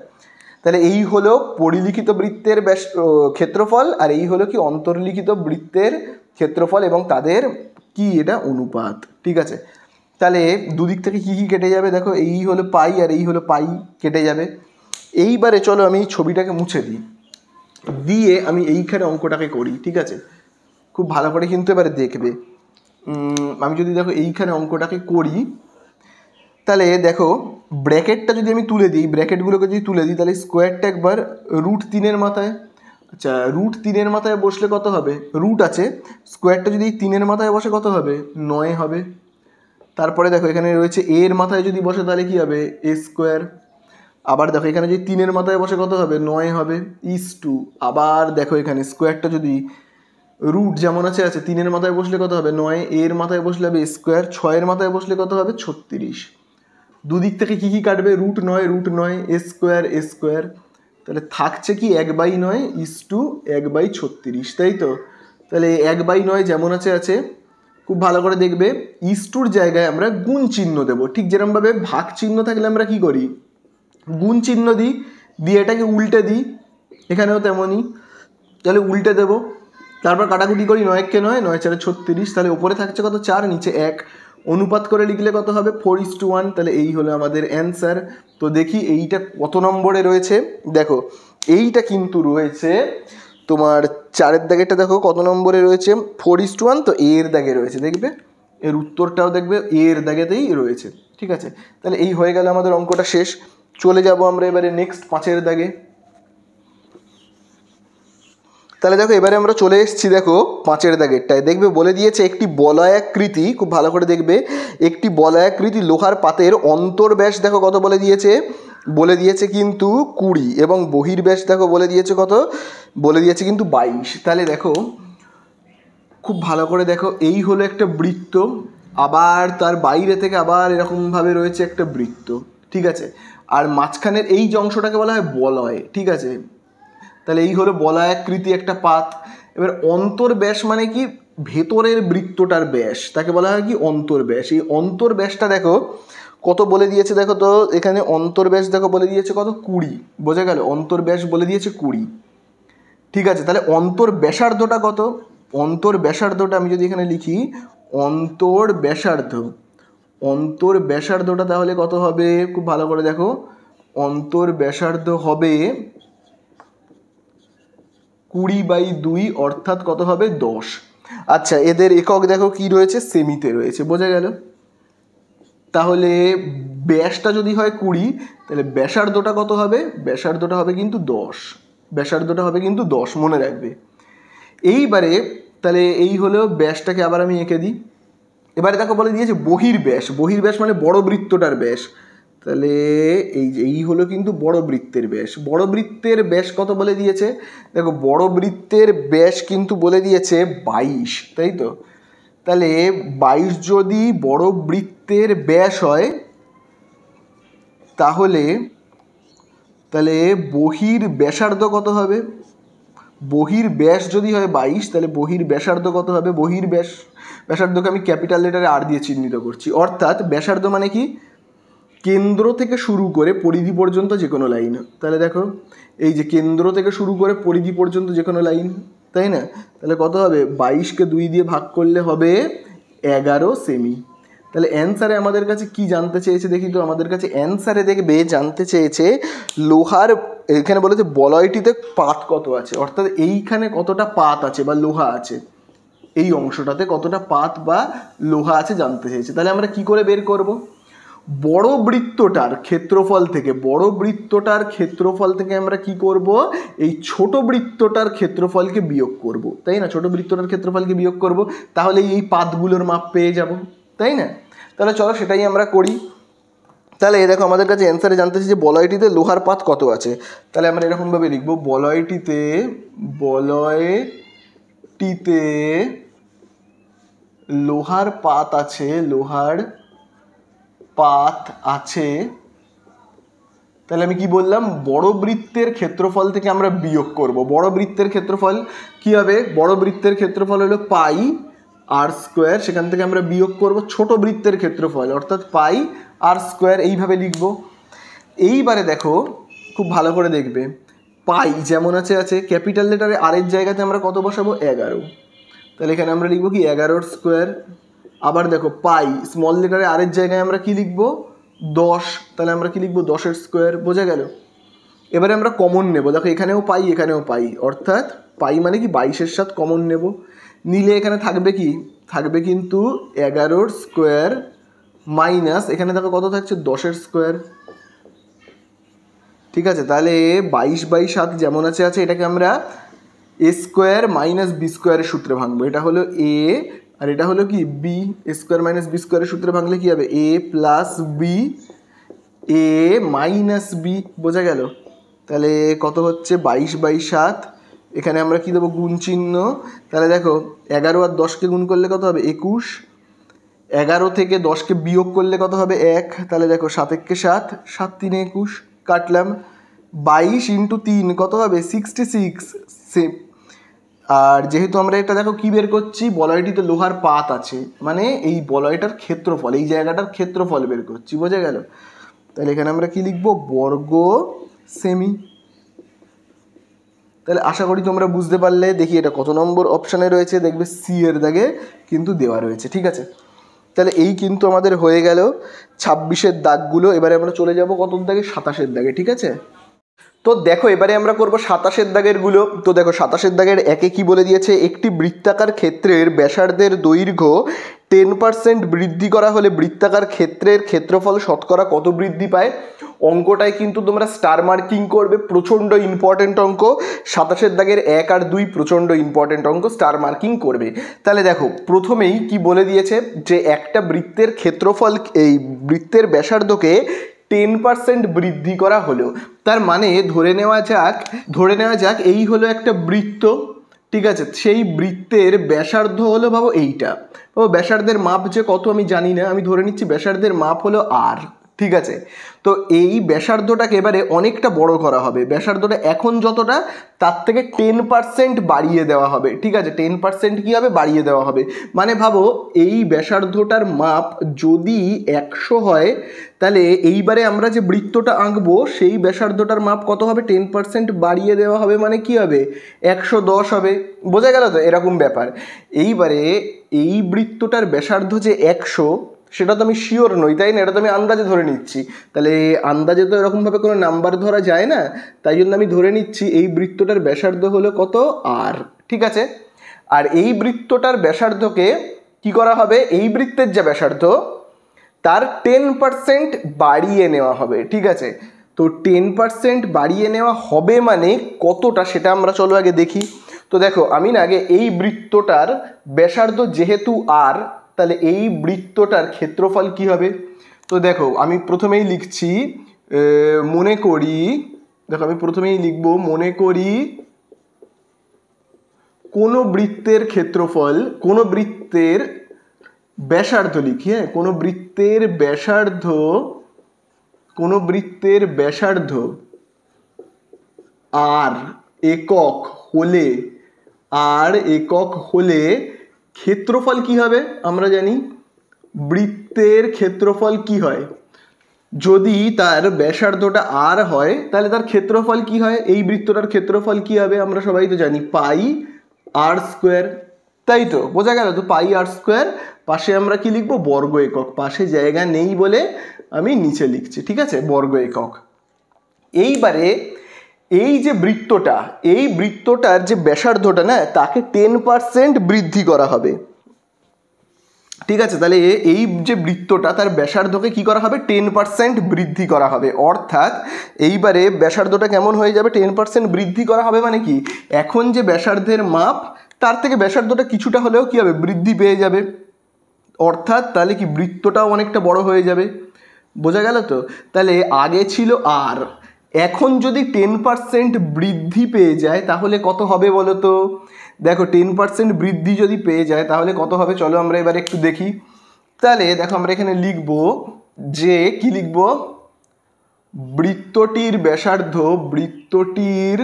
তাহলে এই হলো পরিলিখিত বৃত্তের ক্ষেত্রফল, আর এই হলো কি? অন্তর্লিখিত বৃত্তের ক্ষেত্রফল, এবং তাদের কি? এটা অনুপাত। ঠিক আছে? তাহলে দুদিক থেকে কি কি কেটে যাবে? দেখো এই হলো পাই আর এই হলো পাই, কেটে যাবে। এইবারে চলো আমি এই ছবিটাকে মুছে দিই, দিয়ে আমি এইখানে অঙ্কটাকে করি। ঠিক আছে? খুব ভালো করে কিন্তু এবারে দেখবে। আমি যদি দেখো এইখানে অঙ্কটাকে করি, তাহলে দেখো ব্র্যাকেটটা যদি আমি তুলে দিই, ব্র্যাকেটগুলোকে যদি তুলে দিই, তাহলে স্কোয়ারটা একবার √3-এর মাথায়, আচ্ছা √3-এর মাথায় বসলে কত হবে? রুট আছে, স্কোয়ারটা যদি 3-এর মাথায় বসে কত হবে? 9 হবে। তারপরে দেখো এখানে রয়েছে এর মাথায় যদি বসে তাহলে কি হবে? a²। আবার দেখো এখানে যদি 3-এর মাথায় বসে কত হবে? 9 হবে = আবার দেখো এখানে স্কোয়ারটা যদি রুট যেমন আছে 3-এর মাথায় বসলে কত হবে 9, এর মাথায় বসলে হবে স্কোয়ার, 6-এর মাথায় বসলে কত হবে 36। দুদিক থেকে কি কাটবে, √9 এ স্কোয়ার, তাহলে থাকছে কি 1/9 ইস টু 1/36, তাই তো। তাহলে 1/9 যেমন আছে খুব ভালো করে দেখবে, ইস টুর জায়গায় আমরা গুণ চিহ্ন দেবো। ঠিক যেরকমভাবে ভাগ চিহ্ন থাকলে আমরা কি করি, গুণ চিহ্ন দিই, দিয়ে এটাকে উল্টে দিই, এখানেও তেমনই। তাহলে উল্টে দেবো, তারপর কাটাকুটি করি, 9-কে 9, 9-4 36, তাহলে ওপরে থাকছে কত 4, নিচে 1, অনুপাত করে লিখলে কত হবে 4:1। তাহলে এই হলো আমাদের অ্যান্সার। তো দেখি এইটা কত নম্বরে রয়েছে, দেখো এইটা কিন্তু রয়েছে তোমার 4-এর দাগেরটা, দেখো কত নম্বরে রয়েছে 4:1, তো এর দাগে রয়েছে, দেখবে এর উত্তরটাও দেখবে এর দাগেতেই রয়েছে। ঠিক আছে, তাহলে এই হয়ে গেল আমাদের অঙ্কটা শেষ। চলে যাব আমরা এবারে নেক্সট 5-এর দাগে। তাহলে দেখো এবারে আমরা চলে এসেছি, দেখো 5-এর দাগেরটায় দেখবে বলে দিয়েছে একটি বলয়াকৃতি, খুব ভালো করে দেখবে, একটি বলয়াকৃতি লোহার পাতের অন্তর্ব্যাস দেখো কত বলে দিয়েছে কিন্তু 20, এবং বহির্ব্যাস দেখো বলে দিয়েছে কত, বলে দিয়েছে কিন্তু 22। তাহলে দেখো খুব ভালো করে দেখো, এই হলো একটা বৃত্ত, আবার তার বাইরে থেকে আবার এরকমভাবে রয়েছে একটা বৃত্ত, ঠিক আছে, আর মাঝখানের এই যে অংশটাকে বলা হয় বলয়, ঠিক আছে। তাহলে এই হলো বলয়াকৃতি একটা পাত। এবার অন্তর্ব্যাস মানে কি, ভেতরের বৃত্তটার ব্যাস, তাকে বলা হয় কি অন্তর্ব্যাস। এই অন্তর্ব্যাসটা দেখো কত বলে দিয়েছে, দেখো তো এখানে অন্তর্ব্যাস দেখো বলে দিয়েছে কত 20, বোঝা গেল, অন্তর্ব্যাস বলে দিয়েছে 20। ঠিক আছে, তাহলে অন্তর্ব্যাসার্ধটা কত, অন্তর্ব্যাসার্ধটা আমি যদি এখানে লিখি অন্তর্ব্যাসার্ধটা তাহলে কত হবে, খুব ভালো করে দেখো, অন্তর্ব্যাসার্ধ হবে 20/2, অর্থাৎ কত হবে 10। আচ্ছা, এদের একক দেখো কি রয়েছে, সেমিতে রয়েছে, বোঝা গেল। তাহলে ব্যাসটা যদি হয় 20, তাহলে ব্যাসার্ধটা কত হবে, ব্যাসার্ধটা হবে কিন্তু 10, ব্যাসার্ধটা হবে কিন্তু 10, মনে রাখবে। এইবারে তাহলে এই হলো ব্যাসটাকে আবার আমি এঁকে দিই। এবারে দেখো বলে দিয়েছে বহির্ব্যাস মানে বড় বৃত্তটার ব্যাস। তাহলে এই হলো কিন্তু বড় বৃত্তের ব্যাস কত বলে দিয়েছে, দেখো বড় বৃত্তের ব্যাস কিন্তু বলে দিয়েছে 22, তাই তো। তাহলে 22 যদি বড় বৃত্তের ব্যাস হয়, তাহলে বহির ব্যাসার্ধ কত হবে, বহির ব্যাস যদি হয় 22, তাহলে বহির ব্যাসার্ধ কত হবে, ব্যাসার্ধকে আমি ক্যাপিটাল লেটারে আর দিয়ে চিহ্নিত করছি, অর্থাৎ ব্যাসার্ধ মানে কি, কেন্দ্র থেকে শুরু করে পরিধি পর্যন্ত যে কোনো লাইন। তাহলে দেখো এই যে কেন্দ্র থেকে শুরু করে পরিধি পর্যন্ত যে কোনো লাইন, তাই না। তাহলে কত হবে, 22কে 2 দিয়ে ভাগ করলে হবে 11 সেমি। তাহলে অ্যান্সারে আমাদের কাছে কি জানতে চেয়েছে দেখি তো, আমাদের কাছে অ্যান্সারে দেখবে জানতে চেয়েছে লোহার, এখানে বলেছে বলয়টিতে পাত কত আছে, অর্থাৎ এইখানে কতটা পাত আছে বা লোহা আছে, এই অংশটাতে কতটা পাত বা লোহা আছে জানতে চেয়েছে। তাহলে আমরা কি করে বের করব, বড় বৃত্তটার ক্ষেত্রফল থেকে আমরা কি করব, এই ছোট বৃত্তটার ক্ষেত্রফলকে বিয়োগ করব, তাই না, ছোট বৃত্তটার ক্ষেত্রফলকে বিয়োগ করব, তাহলে এই পাতগুলোর মাপ পেয়ে যাব, তাই না। তাহলে চলো সেটাই আমরা করি। তাহলে দেখো আমাদের কাছে অ্যান্সারে জানতে চাই যে বলয়টিতে লোহার পাত কত আছে। তাহলে আমরা এরকমভাবে লিখব, বলয়টিতে লোহার পাত আছে। তাহলে আমি কি বললাম, বড় বৃত্তের ক্ষেত্রফল থেকে আমরা বিয়োগ করব। বড় বৃত্তের ক্ষেত্রফল কি হবে, বড় বৃত্তের ক্ষেত্রফল হলো পাই আর স্কোয়ার, সেখান থেকে আমরা বিয়োগ করব ছোট বৃত্তের ক্ষেত্রফল, অর্থাৎ পাই আর স্কোয়ার, এইভাবে লিখব। এইবারে দেখো খুব ভালো করে দেখবে, পাই যেমন আছে ক্যাপিটাল লেটারে আরের জায়গাতে আমরা কত বসাবো, 11। তাহলে এখানে আমরা লিখবো কি 11 স্কোয়ার। আবার দেখো পাই স্মল লেটারে আরের জায়গায় আমরা কি লিখবো, 10, তাহলে আমরা কি লিখবো 10 স্কোয়ার, বোঝা গেল। এবারে আমরা কমন নেব, দেখো এখানেও পাই, অর্থাৎ পাই মানে কি 22-এর সাথে কমন নিলে এখানে থাকবে কিন্তু 11 স্কোয়ার মাইনাস, এখানে দেখো কত থাকছে 10 স্কোয়ার, ঠিক আছে। তাহলে 22/7 যেমন আছে এটাকে আমরা এ স্কোয়ার মাইনাস বি স্কোয়ারের সূত্রে ভাঙবো, এটা হলো এ আর এটা হলো কি বি, এ স্কোয়ার মাইনাস বি স্কোয়ারের সূত্রে ভাঙলে কি হবে, এ plus B A minus B, বোঝা গেল। তাহলে কত হচ্ছে 22/7, এখানে আমরা কি দেবো, গুণ চিহ্ন। তাহলে দেখো 11 আর 10কে গুণ করলে কত হবে 21, 11 থেকে 10কে বিয়োগ করলে কত হবে 1, তাহলে দেখো 7 একে 7, 7 3 21 কাটলাম, 22 ইন্টু 3 কত হবে 66। আর যেহেতু আমরা এটা দেখো কি বের করছি, বলয়টিতে লোহার পাত আছে, মানে এই বলয়টার ক্ষেত্রফল, এই জায়গাটার ক্ষেত্রফল বের করছি, বোঝা গেল? তাহলে এখানে আমরা কি লিখবো, বর্গ সেমি। তাহলে আশা করি তোমরা বুঝতে পারলে। দেখি এটা কত নম্বর অপশানে রয়েছে, দেখবে সি এর দাগে কিন্তু দেওয়া রয়েছে, ঠিক আছে? তাহলে এই কিন্তু আমাদের হয়ে গেল 26-এর দাগগুলো। এবারে আমরা চলে যাব কত দাগে, 27-এর দাগে, ঠিক আছে? তো দেখো এবারে আমরা করব 27-এর দাগেরগুলো। তো দেখো 27-এর দাগের একে কি বলে দিয়েছে, একটি বৃত্তাকার ক্ষেত্রের ব্যাসার্ধের দৈর্ঘ্য 10% বৃদ্ধি করা হলে বৃত্তাকার ক্ষেত্রের ক্ষেত্রফল শতকরা কত বৃদ্ধি পায়। অঙ্কটায় কিন্তু তোমরা স্টার মার্কিং করবে, প্রচণ্ড ইম্পর্টেন্ট অঙ্ক। 27-এর দাগের 1 আর 2 প্রচণ্ড ইম্পর্টেন্ট অঙ্ক, স্টার মার্কিং করবে। তাহলে দেখো প্রথমেই কি বলে দিয়েছে, যে একটা বৃত্তের ক্ষেত্রফল, এই বৃত্তের ব্যাসার্ধকে 10% বৃদ্ধি করা হলো। তার মানে ধরে নেওয়া যাক এই হলো একটা বৃত্ত, ঠিক আছে? সেই বৃত্তের ব্যাসার্ধ হলো, ভাবো এইটা, ব্যাসার্ধের মাপ যে কত আমি জানি না, আমি ধরে নিচ্ছি ব্যাসার্ধের মাপ হলো আর, ঠিক আছে? তো এই ব্যাসার্ধটাকে এবারে অনেকটা বড় করা হবে। ব্যাসার্ধটা এখন যতটা, তার থেকে 10% বাড়িয়ে দেওয়া হবে, ঠিক আছে? 10% কী হবে, বাড়িয়ে দেওয়া হবে। মানে ভাবো এই ব্যাসার্ধটার মাপ যদি 100 হয়, তাহলে এইবারে আমরা যে বৃত্তটা আঁকবো সেই ব্যাসার্ধটার মাপ কত হবে, 10% বাড়িয়ে দেওয়া হবে, মানে কি হবে 110 হবে। বোঝা গেল তো, এরকম ব্যাপার। এইবারে এই বৃত্তটার ব্যাসার্ধ যে 100, সেটা তো আমি শিওর নই, তাই না? এটা তো আমি আন্দাজে ধরে নিচ্ছি। তাহলে আন্দাজে তো এরকমভাবে কোনো নাম্বার ধরা যায় না, তাই জন্য আমি ধরে নিচ্ছি এই বৃত্তটার ব্যাসার্ধ হলো কত, আর, ঠিক আছে? আর এই বৃত্তটার ব্যাসার্ধকে কি করা হবে, এই বৃত্তের যে ব্যাসার্ধ তার 10% বাড়িয়ে নেওয়া হবে, ঠিক আছে? তো 10% বাড়িয়ে নেওয়া হবে মানে কতটা, সেটা আমরা চলো আগে দেখি। তো দেখো আমি না আগে এই বৃত্তটার ব্যাসার্ধ যেহেতু আর, তাহলে এই বৃত্তটার ক্ষেত্রফল কি হবে। তো দেখো আমি প্রথমেই লিখছি, মনে করি, দেখো আমি প্রথমেই লিখবো, মনে করি কোনো বৃত্তের ক্ষেত্রফল, কোনো বৃত্তের ব্যাসার্ধ লিখি, হ্যাঁ, কোনো বৃত্তের ব্যাসার্ধ আর একক হলে ক্ষেত্রফল কি হবে। আমরা জানি বৃত্তের ক্ষেত্রফল কি হয়, যদি তার ব্যাসার্ধটা আর হয় তাহলে তার ক্ষেত্রফল কি হয়, এই বৃত্তটার ক্ষেত্রফল কি হবে, আমরা সবাই তো জানি পাই আর স্কোয়ার, তাই তো? বোঝা গেল তো, পাই আর স্কোয়ার। পাশে আমরা কি লিখবো, বর্গ একক, পাশে জায়গা নেই বলে আমি নিচে লিখছি, ঠিক আছে, বর্গ একক। এইবারে এই যে বৃত্তটা, এই বৃত্তটার যে ব্যাসার্ধটা না, তাকে 10% বৃদ্ধি করা হবে, ঠিক আছে? তাহলে এই যে বৃত্তটা, তার ব্যাসার্ধকে কি করা হবে, 10% বৃদ্ধি করা হবে। অর্থাৎ এইবারে ব্যাসার্ধটা কেমন হয়ে যাবে, 10% বৃদ্ধি করা হবে মানে কি, এখন যে ব্যাসার্ধের মাপ তার থেকে ব্যাসার্ধটা কিছুটা হলেও কি হবে, বৃদ্ধি পেয়ে যাবে। অর্থাৎ তাহলে কি বৃত্তটাও অনেকটা বড় হয়ে যাবে। বোঝা গেল তো? তাহলে আগে ছিল আর, এখন যদি 10% বৃদ্ধি পেয়ে যায় তাহলে কত হবে বলো তো? দেখো 10% বৃদ্ধি যদি পেয়ে যায় তাহলে কত হবে, চলো আমরা এবার একটু দেখি। তাহলে দেখো আমরা এখানে লিখব যে কি লিখব, বৃত্তটির ব্যাসার্ধ, বৃত্তটির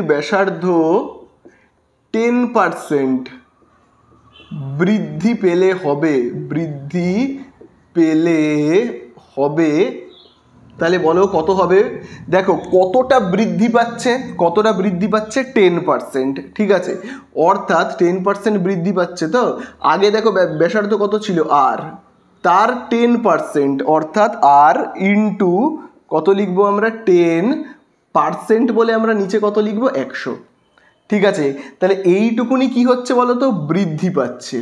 ব্যাসার্ধ 10% বৃদ্ধি পেলে হবে। তাহলে বলো কত হবে। দেখো কতটা বৃদ্ধি পাচ্ছে, 10%, ঠিক আছে? অর্থাৎ 10% বৃদ্ধি পাচ্ছে। তো আগে দেখো ব্যাসার্ধ কত ছিল আর, তার 10%, অর্থাৎ আর ইন্টু কত লিখবো আমরা, 10% বলে আমরা নিচে কত লিখবো, 100, ঠিক আছে? তাহলে এইটুকুনি কি হচ্ছে বলো তো, বৃদ্ধি পাচ্ছে।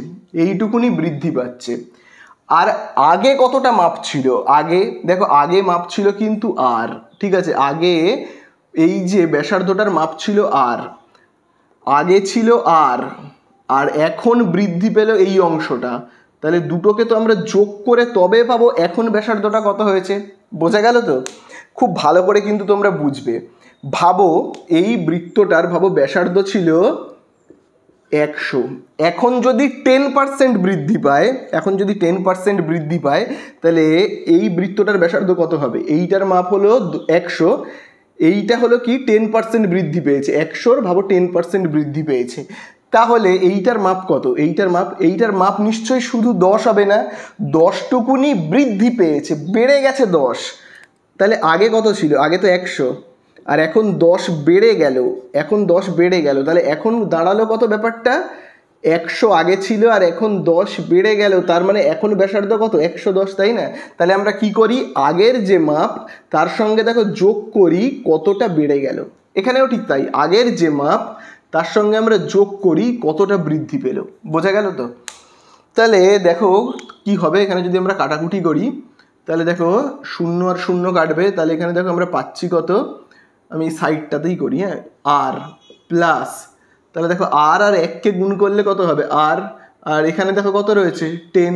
আর আগে কতটা মাপ ছিল, আগে দেখো আগে মাপ ছিল কিন্তু আর, ঠিক আছে? আগে এই যে ব্যাসার্ধটার মাপ ছিল আর, আগে ছিল আর এখন বৃদ্ধি পেল এই অংশটা। তাহলে দুটোকে তো আমরা যোগ করে তবে পাবো এখন ব্যাসার্ধটা কত হয়েছে, বোঝা গেল তো? খুব ভালো করে কিন্তু তোমরা বুঝবে। ভাবো এই বৃত্তটার ব্যাসার্ধ ছিল 100, এখন যদি 10% বৃদ্ধি পায়, বৃদ্ধি পায় তাহলে এই বৃত্তটার ব্যাসার্ধ কত হবে? এইটার মাপ হলো 100, এইটা হলো কি 10% বৃদ্ধি পেয়েছে, 100-র 10% বৃদ্ধি পেয়েছে, তাহলে এইটার মাপ কত? এইটার মাপ নিশ্চয়ই শুধু 10 হবে না, 10টুকুনি বৃদ্ধি পেয়েছে, বেড়ে গেছে 10। তাহলে আগে কত ছিল? আগে তো 100, আর এখন 10 বেড়ে গেল, তাহলে এখন দাঁড়ালো কত ব্যাপারটা? 100 আগে ছিল আর এখন 10 বেড়ে গেল, তার মানে এখন ব্যাসার্ধ কত? 110, তাই না? তাহলে আমরা কি করি? আগের যে মাপ তার সঙ্গে দেখো যোগ করি কতটা বেড়ে গেল। এখানেও ঠিক তাই, আগের যে মাপ তার সঙ্গে আমরা যোগ করি কতটা বৃদ্ধি পেল। বোঝা গেল তো? তাহলে দেখো কি হবে, এখানে যদি আমরা কাটাকুটি করি তাহলে দেখো 0 আর 0 কাটবে, তাহলে এখানে দেখো আমরা পাচ্ছি কত, আমি সাইডটাতেই করি, হ্যাঁ, আর প্লাস, তাহলে দেখো আর 1কে গুণ করলে কত হবে? আর এখানে দেখো কত রয়েছে? 10।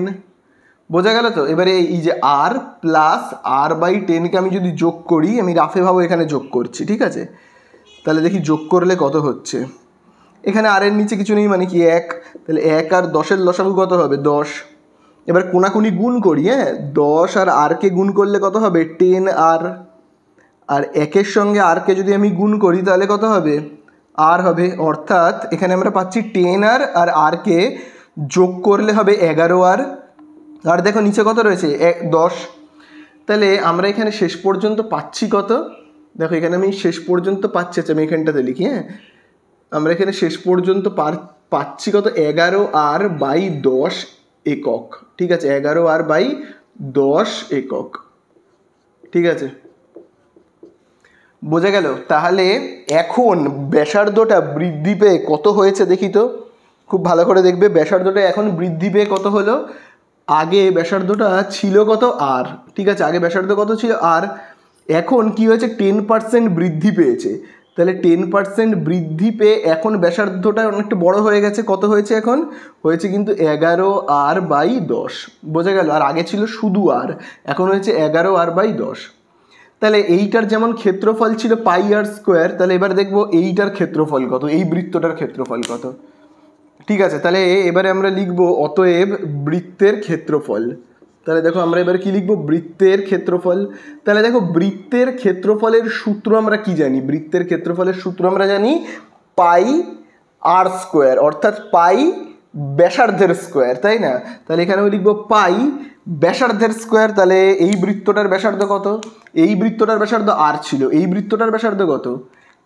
বোঝা গেল তো? এবারে এই যে আর প্লাস r/10কে আমি যদি যোগ করি, আমি রাফে এখানে যোগ করছি, ঠিক আছে? তাহলে দেখি যোগ করলে কত হচ্ছে। এখানে আর এর নিচে কিছু নেই মানে কি 1, তাহলে 1 আর 10-এর লসাগু কত হবে? 10। এবার কোনাকুনি গুণ করি, হ্যাঁ, 10 আর rকে গুণ করলে কত হবে? 10r, আর 1-এর সঙ্গে rকে যদি আমি গুণ করি তাহলে কত হবে? r হবে, অর্থাৎ এখানে আমরা পাচ্ছি 10r আর rকে যোগ করলে হবে 11r, আর দেখো নিচে কত রয়েছে? 10। তাহলে আমরা এখানে শেষ পর্যন্ত পাচ্ছি কত? দেখো এখানে আমি শেষ পর্যন্ত পাচ্ছি, আমি এখানটাতে লিখি, হ্যাঁ, আমরা এখানে শেষ পর্যন্ত পাচ্ছি কত? 11r/10 একক, ঠিক আছে? 11r/10 একক, ঠিক আছে? বোঝা গেল? তাহলে এখন ব্যাসার্ধটা বৃদ্ধি পেয়ে কত হয়েছে দেখি তো, খুব ভালো করে দেখবে। ব্যাসার্ধটা এখন বৃদ্ধি পেয়ে কত হলো? আগে ব্যাসার্ধটা ছিল কত? আর, ঠিক আছে? আগে ব্যাসার্ধ কত ছিল? আর। এখন কি হয়েছে? 10% বৃদ্ধি পেয়েছে, তাহলে 10% বৃদ্ধি পেয়ে এখন ব্যাসার্ধটা অনেকটা বড় হয়ে গেছে। কত হয়েছে এখন? হয়েছে কিন্তু 11r/10। বোঝা গেল? আর আগে ছিল শুধু আর, এখন হয়েছে 11r/10। তাহলে এইটার যেমন ক্ষেত্রফল ছিল πr², তাহলে এবার দেখবো এইটার ক্ষেত্রফল কত, এই বৃত্তটার ক্ষেত্রফল কত, ঠিক আছে? তাহলে এবারে আমরা লিখবো অতএব বৃত্তের ক্ষেত্রফল। তাহলে দেখো আমরা এবার কি লিখবো? বৃত্তের ক্ষেত্রফল। তাহলে দেখো বৃত্তের ক্ষেত্রফলের সূত্র আমরা কি জানি? বৃত্তের ক্ষেত্রফলের সূত্র আমরা জানি πr², অর্থাৎ পাই ব্যাসার্ধের স্কোয়ার, তাই না? তাহলে এখানেও লিখবো পাই ব্যাসার্ধের স্কোয়ার। তাহলে এই বৃত্তটার ব্যাসার্ধ কত? এই বৃত্তটার ব্যাসার্ধ আর ছিল, এই বৃত্তটার ব্যাসার্ধ কত?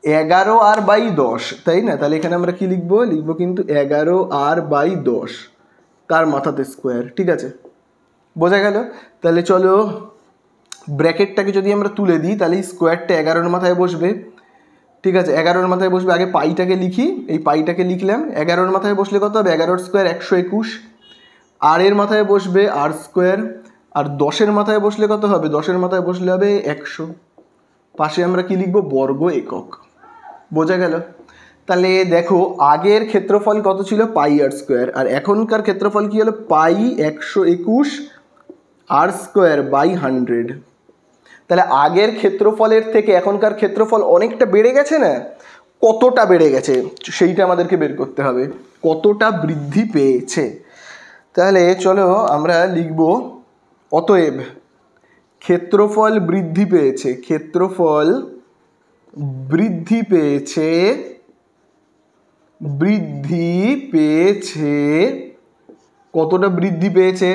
11r/10, তাই না? তাহলে এখানে আমরা কি লিখবো? লিখবো কিন্তু 11r/10, তার মাথাতে স্কোয়ার, ঠিক আছে? বোঝা গেল? তাহলে চলো ব্র্যাকেটটাকে যদি আমরা তুলে দিই তাহলে স্কোয়ারটা 11-র মাথায় বসবে, ঠিক আছে? 11-র মাথায় বসবে। আগে পাইটাকে লিখি, এই পাইটাকে লিখলাম। 11-র মাথায় বসলে কত হবে? 11-র স্কোয়ার 121। আর এর মাথায় বসবে r², আর 10-এর মাথায় বসলে কত হবে? 10-এর মাথায় বসলে হবে 100। পাশে আমরা কি লিখবো? বর্গ একক। বোঝা গেল? তাহলে দেখো আগের ক্ষেত্রফল কত ছিল? πr², আর এখনকার ক্ষেত্রফল কি হলো? π121 r²/100। তাহলে আগের ক্ষেত্রফলের থেকে এখনকার ক্ষেত্রফল অনেকটা বেড়ে গেছে না? কতটা বেড়ে গেছে সেইটা আমাদেরকে বের করতে হবে, কতটা বৃদ্ধি পেয়েছে। তাহলে চলো আমরা লিখব অতএব ক্ষেত্রফল বৃদ্ধি পেয়েছে, ক্ষেত্রফল বৃদ্ধি পেয়েছে, কতটা বৃদ্ধি পেয়েছে?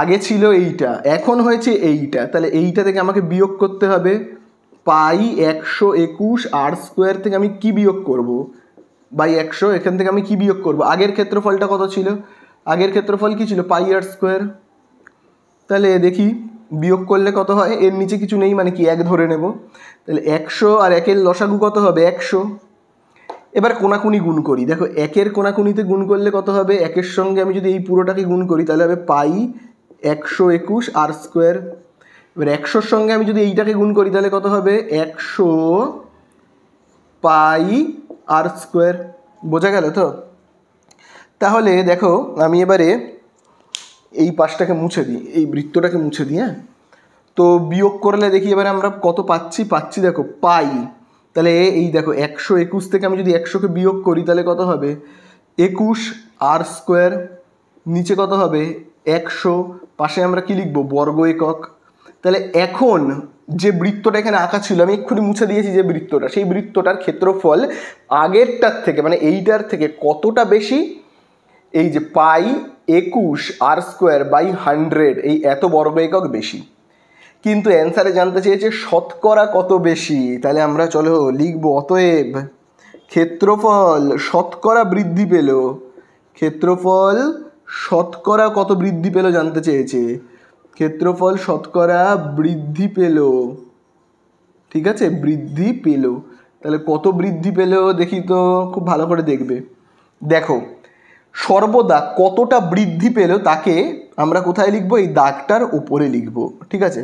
আগে ছিল এইটা, এখন হয়েছে এইটা, তাহলে এইটা থেকে আমাকে বিয়োগ করতে হবে। π121 r² থেকে আমি কি বিয়োগ করব? /100, এখান থেকে আমি কি বিয়োগ করব? আগের ক্ষেত্রফলটা কত ছিল? আগের ক্ষেত্রফল কি ছিল? πr²। তাহলে দেখি বিয়োগ করলে কত হয়। এর নিচে কিছু নেই মানে কি 1 ধরে নেব। তাহলে 100 আর 1-এর লসাগু কত হবে? 100। এবার কোনাকুনি গুণ করি। দেখো 1-এর কোনাকুনিতে গুণ করলে কত হবে? 1-এর সঙ্গে আমি যদি এই পুরোটাকে গুণ করি তাহলে হবে π121 r²। এবার 100-র সঙ্গে আমি যদি এইটাকে গুণ করি তাহলে কত হবে? 100 πr²। বোঝা গেল তো? তাহলে দেখো আমি এবারে এই পাশটাকে মুছে দিই, এই বৃত্তটাকে মুছে দিই, হ্যাঁ। তো বিয়োগ করলে দেখি এবারে আমরা কত পাচ্ছি দেখো পাই। তাহলে এই দেখো 121 থেকে আমি যদি 100কে বিয়োগ করি তাহলে কত হবে 21 আর স্কোয়ার, নিচে কত হবে 100, পাশে আমরা কি লিখবো বর্গ একক। তাহলে এখন যে বৃত্তটা এখানে আঁকা ছিল আমি এক্ষুনি মুছে দিয়েছি যে বৃত্তটা, সেই বৃত্তটার ক্ষেত্রফল আগেরটার থেকে মানে এইটার থেকে কতটা বেশি, এই যে পাই 21 আর স্কোয়ার বাই 100 এই এত বর্গ একক বেশি। কিন্তু অ্যান্সারে জানতে চেয়েছে শতকরা কত বেশি। তাহলে আমরা চলো লিখবো অতএব ক্ষেত্রফল শতকরা বৃদ্ধি পেল, ক্ষেত্রফল শতকরা কত বৃদ্ধি পেল জানতে চেয়েছে, ক্ষেত্রফল শতকরা বৃদ্ধি পেল, ঠিক আছে বৃদ্ধি পেল। তাহলে কত বৃদ্ধি পেল দেখি তো, খুব ভালো করে দেখবে। দেখো সর্বদা কতটা বৃদ্ধি পেল তাকে আমরা কোথায় লিখবো, এই দাগটার উপরে লিখবো, ঠিক আছে।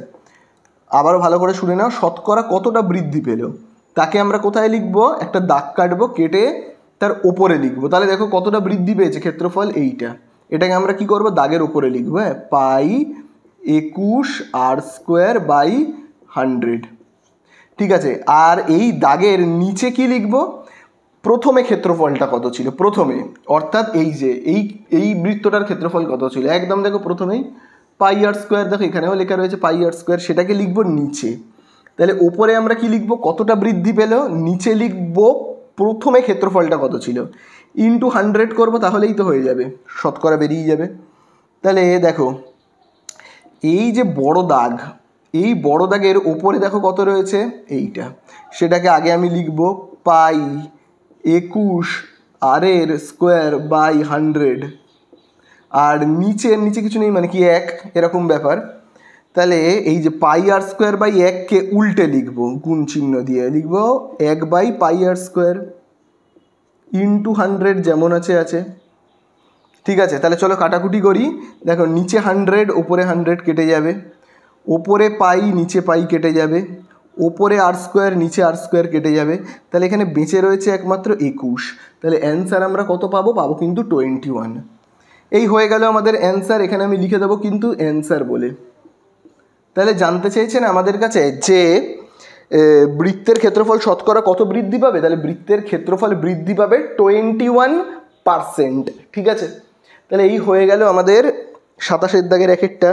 আবারও ভালো করে শুনে নাও, শতকরা কতটা বৃদ্ধি পেল তাকে আমরা কোথায় লিখবো, একটা দাগ কাটবো, কেটে তার ওপরে লিখবো। তাহলে দেখো কতটা বৃদ্ধি পেয়েছে ক্ষেত্রফল এইটা, এটাকে আমরা কি করব দাগের ওপরে লিখবো, হ্যাঁ পাই 21 আর স্কোয়ার বাই 100, ঠিক আছে। আর এই দাগের নিচে কি লিখবো, প্রথমে ক্ষেত্রফলটা কত ছিল প্রথমে, অর্থাৎ এই যে এই বৃত্তটার ক্ষেত্রফল কত ছিল একদম দেখো প্রথমেই পাই আর স্কোয়ার, দেখো এখানেও লেখা রয়েছে পাই আর স্কোয়ার, সেটাকে লিখবো নিচে। তাহলে ওপরে আমরা কি লিখবো কতটা বৃদ্ধি পেল, নিচে লিখবো প্রথমে ক্ষেত্রফলটা কত ছিল ইন্টু 100 করবো, তাহলেই তো হয়ে যাবে, শতকরা বেরিয়ে যাবে। তাহলে দেখো এই যে বড় দাগ, এই বড় দাগের ওপরে দেখো কত রয়েছে এইটা, সেটাকে আগে আমি লিখবো পাই 21 আর এর স্কোয়ার বাই 100, আর নিচে কিছু নেই মানে কি এক, এরকম ব্যাপার। তাহলে এই যে পাই আর স্কোয়ার বাই 1কে উল্টে লিখবো, গুণ চিহ্ন দিয়ে লিখবো 1 by pi r square into 100, যেমন আছে, ঠিক আছে। তাহলে চলো কাটাকুটি করি, দেখো নিচে 100 ওপরে 100 কেটে যাবে, ওপরে পাই নিচে পাই কেটে যাবে, ওপরে আর স্কোয়ার নিচে আর স্কোয়ার কেটে যাবে, তাহলে এখানে বেঁচে রয়েছে একমাত্র 21। তাহলে অ্যান্সার আমরা কত পাবো কিন্তু 21। এই হয়ে গেল আমাদের অ্যান্সার, এখানে আমি লিখে দেবো কিন্তু অ্যান্সার বলে। তাহলে জানতে চেয়েছেন আমাদের কাছে যে বৃত্তের ক্ষেত্রফল শতকরা কত বৃদ্ধি পাবে, তাহলে বৃত্তের ক্ষেত্রফল বৃদ্ধি পাবে 21%, ঠিক আছে। তাহলে এই হয়ে গেল আমাদের 27 দাগের একটা।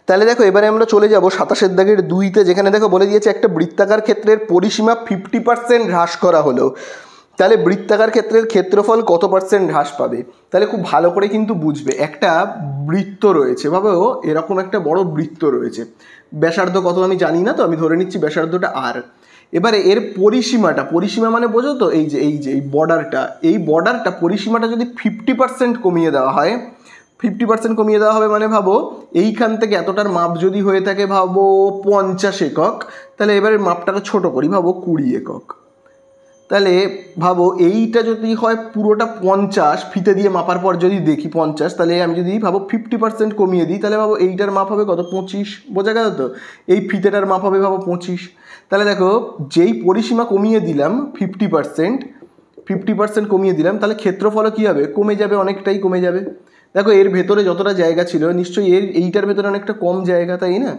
তাহলে দেখো এবারে আমরা চলে যাব 27 দাগের 2তে, যেখানে দেখো বলে দিয়েছে একটা বৃত্তাকার ক্ষেত্রের পরিসীমা 50% হ্রাস করা হলো, তাহলে বৃত্তাকার ক্ষেত্রের ক্ষেত্রফল কত পার্সেন্ট হ্রাস পাবে। তাহলে খুব ভালো করে কিন্তু বুঝবে, একটা বৃত্ত রয়েছে, ভাবেও এরকম একটা বড় বৃত্ত রয়েছে, ব্যাসার্ধ কত আমি জানি না, তো আমি ধরে নিচ্ছি ব্যাসার্ধটা আর। এবারে এর পরিসীমা মানে বোঝো তো, এই যে এই বর্ডারটা পরিসীমাটা যদি 50% কমিয়ে দেওয়া হয়, 50% কমিয়ে দেওয়া হবে মানে ভাবো এইখান থেকে এতটার মাপ যদি হয়ে থাকে ভাবো 50 একক, তাহলে এবারে মাপটাকে ছোট করি, ভাবো 20 একক। তাহলে ভাবো এইটা যদি হয় পুরোটা 50, ফিতে দিয়ে মাপার পর যদি দেখি 50, তাহলে আমি যদি ভাবো 50% কমিয়ে দিই, তাহলে ভাবো এইটার মাপ হবে কত 25, বোঝা গেল তো, এই ফিতেটার মাপ হবে ভাবো 25। তাহলে দেখো যেই পরিসীমা কমিয়ে দিলাম 50% কমিয়ে দিলাম, তাহলে ক্ষেত্রফলও কী হবে কমে যাবে, অনেকটাই কমে যাবে। দেখো এর ভেতরে যতটা জায়গা ছিল নিশ্চয়ই এইটার ভেতরে অনেকটা কম জায়গা, তাই না।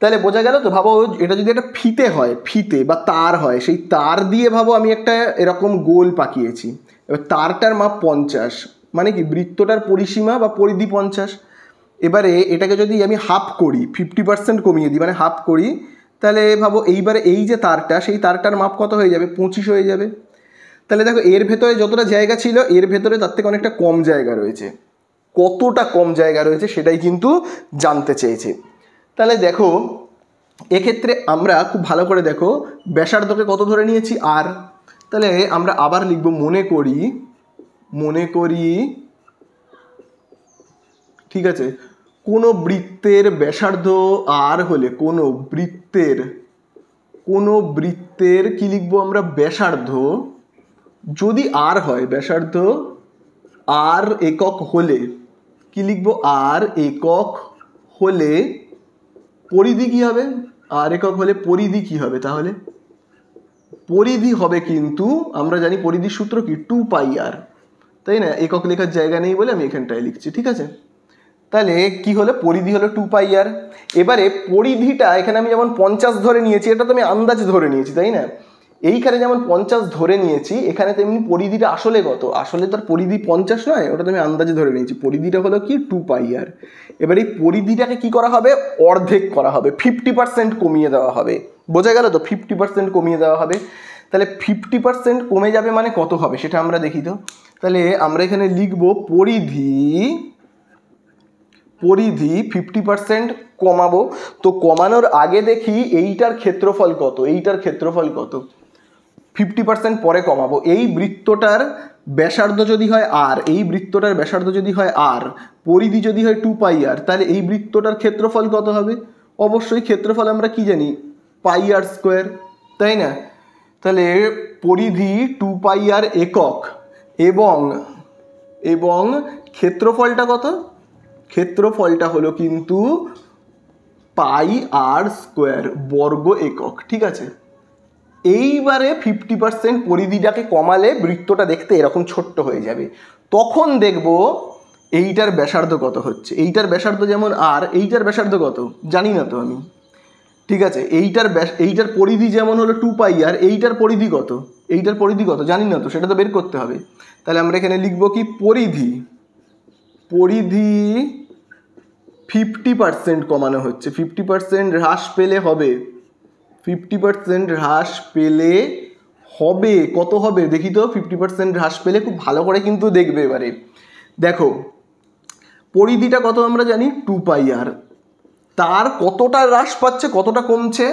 তাহলে বোঝা গেল তো, ভাবো এটা যদি একটা ফিতে বা তার হয়, সেই তার দিয়ে ভাবো আমি একটা এরকম গোল পাকিয়েছি, এবার তারটার মাপ 50, মানে কি বৃত্তটার পরিসীমা বা পরিধি 50। এবারে এটাকে যদি আমি হাফ করি, 50% কমিয়ে দিই মানে হাফ করি, তাহলে ভাবো এইবারে এই যে তারটা, সেই তারটার মাপ কত হয়ে যাবে 25 হয়ে যাবে। তাহলে দেখো এর ভেতরে যতটা জায়গা ছিল এর ভেতরে তার থেকে অনেকটা কম জায়গা রয়েছে, কতটা কম জায়গা রয়েছে সেটাই কিন্তু জানতে চেয়েছে। তাহলে দেখো এক্ষেত্রে আমরা খুব ভালো করে দেখো ব্যাসার্ধকে কত ধরে নিয়েছি আর, তাহলে আমরা আবার লিখব মনে করি, ঠিক আছে, কোনো বৃত্তের ব্যাসার্ধ আর হলে কোনো বৃত্তের কি লিখবো আমরা ব্যাসার্ধ যদি আর হয়, ব্যাসার্ধ আর একক হলে কি লিখবো, আর একক হলে পরিধি কি হবে, আর একক হলে পরিধি কি হবে, তাহলে পরিধি হবে কিন্তু আমরা জানি পরিধির সূত্র কি 2 পাই আর, তাই না, একক লেখার জায়গা নেই বলে আমি এখানটায় লিখছি, ঠিক আছে। তাহলে কি হলো, পরিধি হলো 2πr। এবারে পরিধিটা এখানে আমি যেমন 50 ধরে নিয়েছি, এটা তো আমি আন্দাজ ধরে নিয়েছি, তাই না? এইখানে যেমন 50 ধরে নিয়েছি, এখানে তেমনি পরিধিটা আসলে কত, আসলে তার পরিধি 50 নয়, ওটা তো আমি আন্দাজে ধরে নিয়েছি। পরিধিটা হলো কি 2πr। এবার এই পরিধিটাকে কি করা হবে, অর্ধেক করা হবে, 50% কমিয়ে দেওয়া হবে। বোঝা গেল তো, 50% কমিয়ে দেওয়া হবে। তাহলে 50% কমে যাবে মানে কত হবে সেটা আমরা দেখি তো। তাহলে আমরা এখানে লিখব পরিধি 50% কমাবো। তো কমানোর আগে দেখি এইটার ক্ষেত্রফল কত, এইটার ক্ষেত্রফল কত। 50% পরে কমাবো। এই বৃত্তটার ব্যাসার্ধ যদি হয় আর, এই বৃত্তটার ব্যাসার্ধ যদি হয় আর, পরিধি যদি হয় 2πr, তাহলে এই বৃত্তটার ক্ষেত্রফল কত হবে? অবশ্যই ক্ষেত্রফল আমরা কি জানি, πr², তাই না? তাহলে পরিধি 2πr একক এবং ক্ষেত্রফলটা কত, ক্ষেত্রফলটা হলো কিন্তু πr² বর্গ একক। ঠিক আছে, এইবারে 50% পরিধিটাকে কমালে বৃত্তটা দেখতে এরকম ছোট্ট হয়ে যাবে। তখন দেখব এইটার ব্যাসার্ধ কত হচ্ছে। এইটার ব্যাসার্ধ যেমন আর, এইটার ব্যাসার্ধ কত জানি না তো আমি। ঠিক আছে, এইটার পরিধি যেমন হলো 2πr, এইটার পরিধি কত, এইটার পরিধি কত জানি না তো, সেটা তো বের করতে হবে। তাহলে আমরা এখানে লিখব কি, পরিধি 50% কমানো হচ্ছে, 50% হ্রাস পেলে হবে, 50% হ্রাস পেলে হবে, কত হবে দেখি তো। 50% হ্রাস পেলে খুব ভালো করে কিন্তু দেখবে। এবারে দেখো পরিধিটা কত আমরা জানি 2πr, তার কতটা হ্রাস পাচ্ছে, কতটা কমছে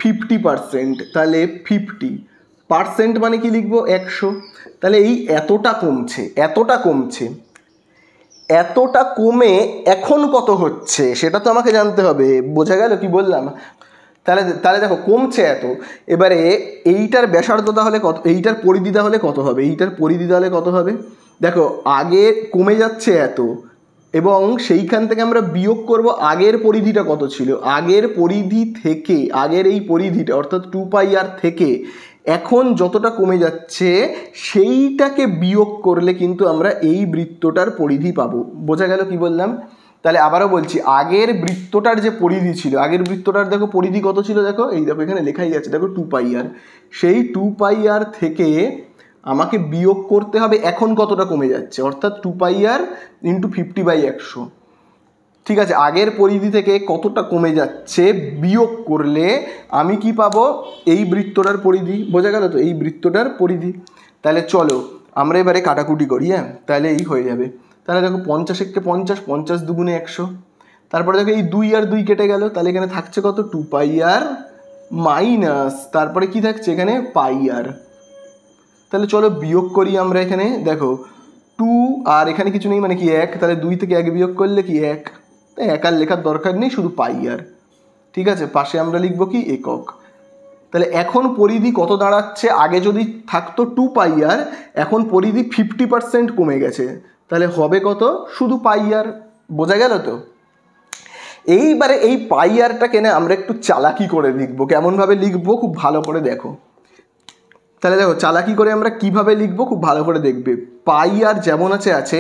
50%। তাহলে 50% মানে কি লিখবো 100। তাহলে এই এতটা কমছে, এতটা কমে এখন কত হচ্ছে সেটা তো আমাকে জানতে হবে। বোঝা গেল কি বললাম? তাহলে দেখো কমছে এত। এবারে এইটার ব্যাসার্ধ তাহলে কত, এইটার পরিধি তাহলে কত হবে, এইটার পরিধি তাহলে কত হবে? দেখো আগে কমে যাচ্ছে এত, এবং সেইখান থেকে আমরা বিয়োগ করব আগের পরিধিটা কত ছিল। আগের পরিধি থেকে, আগের এই পরিধিটা অর্থাৎ 2πr থেকে এখন যতটা কমে যাচ্ছে সেইটাকে বিয়োগ করলে কিন্তু আমরা এই বৃত্তটার পরিধি পাবো। বোঝা গেল কি বললাম? তাহলে আবারও বলছি, আগের বৃত্তটার যে পরিধি ছিল, আগের বৃত্তটার দেখো পরিধি কত ছিল, দেখো এই দেখো এখানে লেখাই আছে, দেখো 2πr। সেই 2πr থেকে আমাকে বিয়োগ করতে হবে এখন কতটা কমে যাচ্ছে, অর্থাৎ 2πr × 50/100। ঠিক আছে, আগের পরিধি থেকে কতটা কমে যাচ্ছে বিয়োগ করলে আমি কি পাবো, এই বৃত্তটার পরিধি। বোঝা গেল তো, এই বৃত্তটার পরিধি। তাহলে চলো আমরা এবারে কাটাকুটি করি। হ্যাঁ, তাহলে এই হয়ে যাবে। তাহলে দেখো 50 × 50, 50 × 2 = 100। তারপরে দেখো এই 2 আর 2 কেটে গেল, তাহলে এখানে থাকছে কত 2πr মাইনাস, তারপরে কি থাকছে এখানে πr। তাহলে চলো বিয়োগ করি আমরা। এখানে দেখো 2 আর এখানে কিছু নেই মানে কি 1, তাহলে 2 থেকে 1 বিয়োগ করলে কি 1, তাই 1 আর লেখার দরকার নেই, শুধু πr। ঠিক আছে, পাশে আমরা লিখবো কি একক। তাহলে এখন পরিধি কত দাঁড়াচ্ছে, আগে যদি থাকতো 2πr, এখন পরিধি 50% কমে গেছে, তাহলে হবে কত, শুধু πr। বোঝা গেল তো? এইবারে এই πrটাকে না আমরা একটু চালাকি করে লিখবো। কেমনভাবে লিখবো খুব ভালো করে দেখো। তাহলে দেখো চালাকি করে আমরা কিভাবে লিখবো খুব ভালো করে দেখবে। πr যেমন আছে,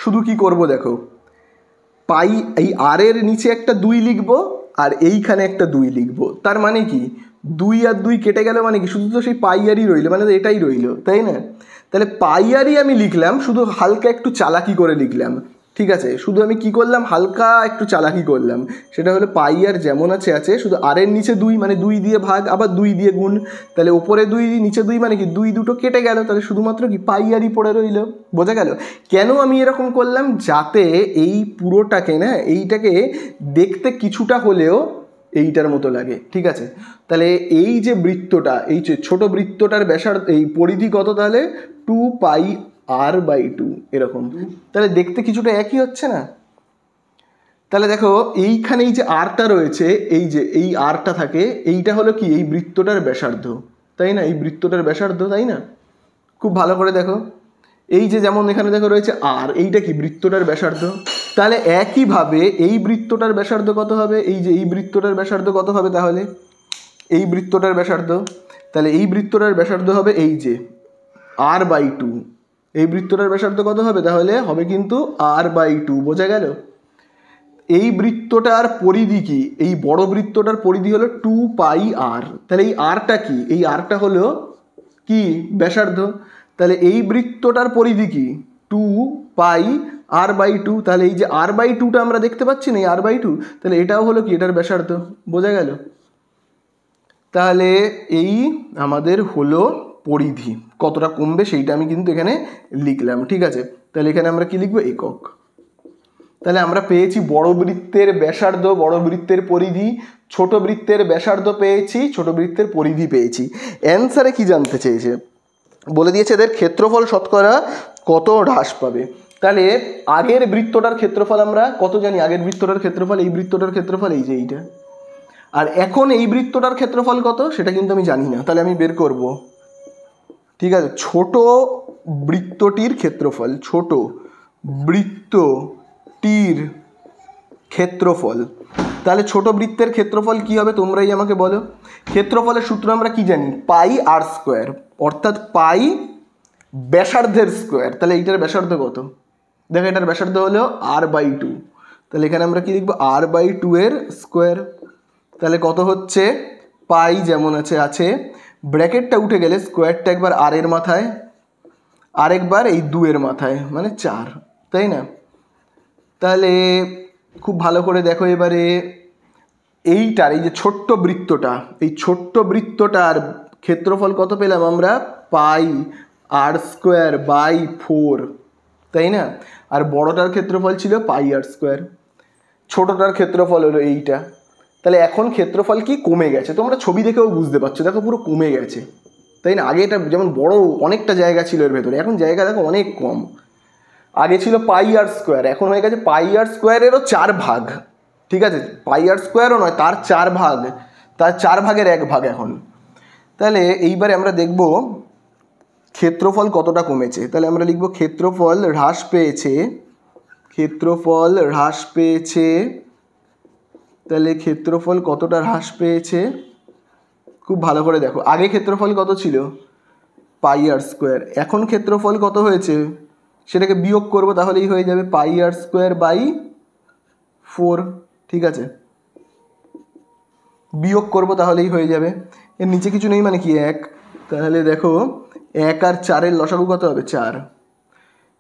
শুধু কি করব দেখো, এই আর এর নিচে একটা 2 লিখবো আর এইখানে একটা 2 লিখবো। তার মানে কি 2 আর 2 কেটে গেল মানে কি শুধু তো সেই πrই রইলো, মানে এটাই রইলো, তাই না? তাহলে πrই আমি লিখলাম, শুধু হালকা একটু চালাকি করে লিখলাম। ঠিক আছে, শুধু আমি কি করলাম, হালকা একটু চালাকি করলাম। সেটা হলো πr যেমন আছে, শুধু আর এর নিচে 2 মানে 2 দিয়ে ভাগ, আবার 2 দিয়ে গুণ। তাহলে উপরে 2 নিচে 2 মানে কি 2 দুটো কেটে গেল, তাহলে শুধুমাত্র কি πrই পড়ে রইল। বোঝা গেল? কেন আমি এরকম করলাম, যাতে এই পুরোটাকে না, এইটাকে দেখতে কিছুটা হলেও এইটার মতো লাগে। ঠিক আছে, তাহলে এই যে বৃত্তটা, এই যে ছোট বৃত্তটার ব্যাসার্ধ, এই পরিধি কত, তাহলে 2πr/2 এরকম। তাহলে দেখতে কিছুটা একই হচ্ছে না? তাহলে দেখো এইখানে এই যে আরটা রয়েছে, এই যে এই আরটা থাকে, এইটা হলো কি এই বৃত্তটার ব্যাসার্ধ, তাই না? এই বৃত্তটার ব্যাসার্ধ, তাই না? খুব ভালো করে দেখো, এই যে যেমন এখানে দেখো রয়েছে আর, এইটা কি বৃত্তটার ব্যাসার্ধ। তাহলে একইভাবে এই বৃত্তটার ব্যাসার্ধ কত হবে, এই যে এই বৃত্তটার ব্যাসার্ধ কত হবে, তাহলে এই বৃত্তটার ব্যাসার্ধ, তাহলে এই বৃত্তটার ব্যাসার্ধ হবে এই যে r/2। এই বৃত্তটার ব্যাসার্ধ কত হবে, তাহলে হবে কিন্তু r/2। বোঝা গেল? এই বৃত্তটার পরিধি কি? এই বড় বৃত্তটার পরিধি হলো 2πr। তাহলে এই আরটা কি? এই আরটা হলো কি? ব্যাসার্ধ। তাহলে এই বৃত্তটার পরিধি কি? 2πr/2। তাহলে এই যে r/2টা আমরা দেখতে পাচ্ছি না, এই r/2, তাহলে এটাও হলো কি? এটার ব্যাসার্ধ। বোঝা গেল? তাহলে এই আমাদের হলো পরিধি। কতটা কমবে সেইটা আমি কিন্তু এখানে লিখলাম, ঠিক আছে? তাহলে এখানে আমরা কি লিখবো? একক। তাহলে আমরা পেয়েছি বড় বৃত্তের ব্যাসার্ধ, বড় বৃত্তের পরিধি, ছোট বৃত্তের ব্যাসার্ধ পেয়েছি, ছোট বৃত্তের পরিধি পেয়েছি। অ্যান্সারে কি জানতে চেয়েছে? বলে দিয়েছে এদের ক্ষেত্রফল শতকরা কত হ্রাস পাবে। তাহলে আগের বৃত্তটার ক্ষেত্রফল আমরা কত জানি? আগের বৃত্তটার ক্ষেত্রফল, এই বৃত্তটার ক্ষেত্রফল এই যে এইটা। আর এখন এই বৃত্তটার ক্ষেত্রফল কত সেটা কিন্তু আমি জানি না, তাহলে আমি বের করব। ঠিক আছে, ছোট বৃত্তটির ক্ষেত্রফল, ছোট বৃত্তটির ক্ষেত্রফল। তাহলে ছোট বৃত্তের ক্ষেত্রফল কি হবে তোমরাই আমাকে বলো। ক্ষেত্রফলের সূত্র আমরা কি জানি? πr², অর্থাৎ পাই ব্যাসার্ধের স্কোয়ার। তাহলে এইটার ব্যাসার্ধ কত? দেখো এটার ব্যাসার্ধ হলো r/2। তাহলে এখানে আমরা কি লিখবো? r/2 এর স্কোয়ার। তাহলে কত হচ্ছে? পাই যেমন আছে, ব্র্যাকেটটা উঠে গেলে স্কোয়ারটা একবার আর এর মাথায়, আরেকবার এই 2 এর মাথায়, মানে 4, তাই না? তাহলে খুব ভালো করে দেখো এবারে এইটার, এই যে ছোট্ট বৃত্তটা, এই ছোট্ট বৃত্তটার ক্ষেত্রফল কত পেলাম আমরা? πr²/4, তাই না? আর বড়টার ক্ষেত্রফল ছিল πr², ছোটটার ক্ষেত্রফল হলো এইটা। তাহলে এখন ক্ষেত্রফল কি? কমে গেছে। তোমরা ছবি দেখেও বুঝতে পারছো, দেখো পুরো কমে গেছে, তাই না? আগে এটা যেমন বড় অনেকটা জায়গা ছিল এর ভেতরে, এখন জায়গা দেখো অনেক কম। আগে ছিল πr², এখন হয়ে গেছে πr²-এরও 4 ভাগ। ঠিক আছে, πr²ও নয়, তার 4 ভাগ, তার 4 ভাগের 1 ভাগ এখন। তাহলে এইবারে আমরা দেখব ক্ষেত্রফল কতটা কমেছে। তাহলে আমরা লিখব ক্ষেত্রফল হ্রাস পেয়েছে, ক্ষেত্রফল হ্রাস পেয়েছে। তাহলে ক্ষেত্রফল কতটা হ্রাস পেয়েছে খুব ভালো করে দেখো। আগে ক্ষেত্রফল কত ছিল? πr²। এখন ক্ষেত্রফল কত হয়েছে সেটাকে বিয়োগ করব, তাহলেই হয়ে যাবে πr²/4। ঠিক আছে, বিয়োগ করব তাহলেই হয়ে যাবে। এর নিচে কিছু নেই মানে কি? 1। তাহলে দেখো 1 আর 4-এর লসাগু কত হবে? 4।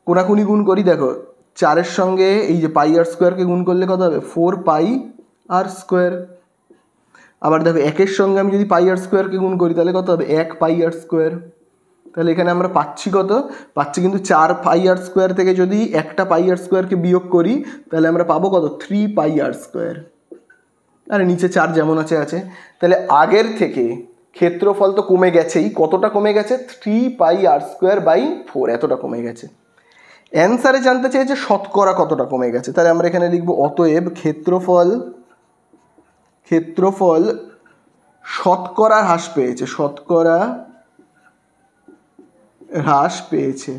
কোনাকুনি গুণ করি, দেখো 4-এর সঙ্গে এই যে πr²কে গুণ করলে কত হবে? 4πr²। আবার দেখো 1-এর সঙ্গে আমি যদি πr²কে গুণ করি তাহলে কত হবে? 1πr²। তাহলে এখানে আমরা পাচ্ছি কত? পাচ্ছি কিন্তু 4πr² থেকে যদি একটা πr²কে বিয়োগ করি তাহলে আমরা পাবো কত? 3πr²। আর নিচে 4 যেমন আছে। তাহলে আগের থেকে ক্ষেত্রফল তো কমে গেছেই। কতটা কমে গেছে? 3πr²/4, এতটা কমে গেছে। অ্যান্সারে জানতে চেয়েছে শতকরা কতটা কমে গেছে। তাহলে আমরা এখানে লিখব অতএব ক্ষেত্রফল শতকরা হ্রাস পেয়েছে, শতকরা হ্রাস পেয়েছে।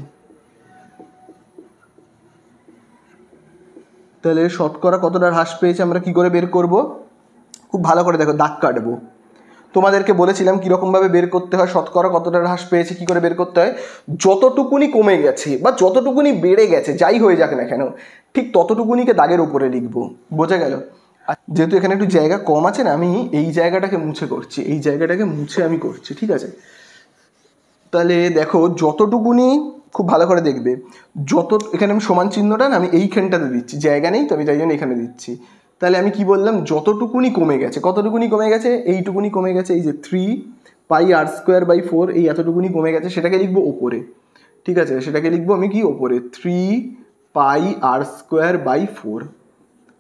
তাহলে শতকরা কতটা হ্রাস পেয়েছে আমরা কি করে বের করব? খুব ভালো করে দেখো, দাগ কাটবো। তোমাদেরকে বলেছিলাম কীরকমভাবে বের করতে হয় শতকরা কতটা হ্রাস পেয়েছে, কী করে বের করতে হয়। যতটুকুনি কমে গেছে বা যতটুকুনি বেড়ে গেছে, যাই হয়ে যাক না কেন, ঠিক ততটুকুনিকে দাগের উপরে লিখবো। বোঝা গেল? যেহেতু এখানে একটু জায়গা কম আছে না, আমি এই জায়গাটাকে মুছে করছি, এই জায়গাটাকে মুছে আমি করছি। ঠিক আছে, তাহলে দেখো যতটুকুনি, খুব ভালো করে দেখবে, এখানে আমি সমান চিহ্নটা না আমি এইখানটাতে দিচ্ছি, জায়গা নেই তো আমি তাই জন্য এখানে দিচ্ছি। তাহলে আমি কি বললাম? যতটুকুনি কমে গেছে। কতটুকুনি কমে গেছে? এইটুকুনি কমে গেছে, এই যে 3πr²/4, এই এতটুকুনি কমে গেছে, সেটাকে লিখবো ওপরে। ঠিক আছে, সেটাকে লিখবো আমি কি? ওপরে 3πr²/4,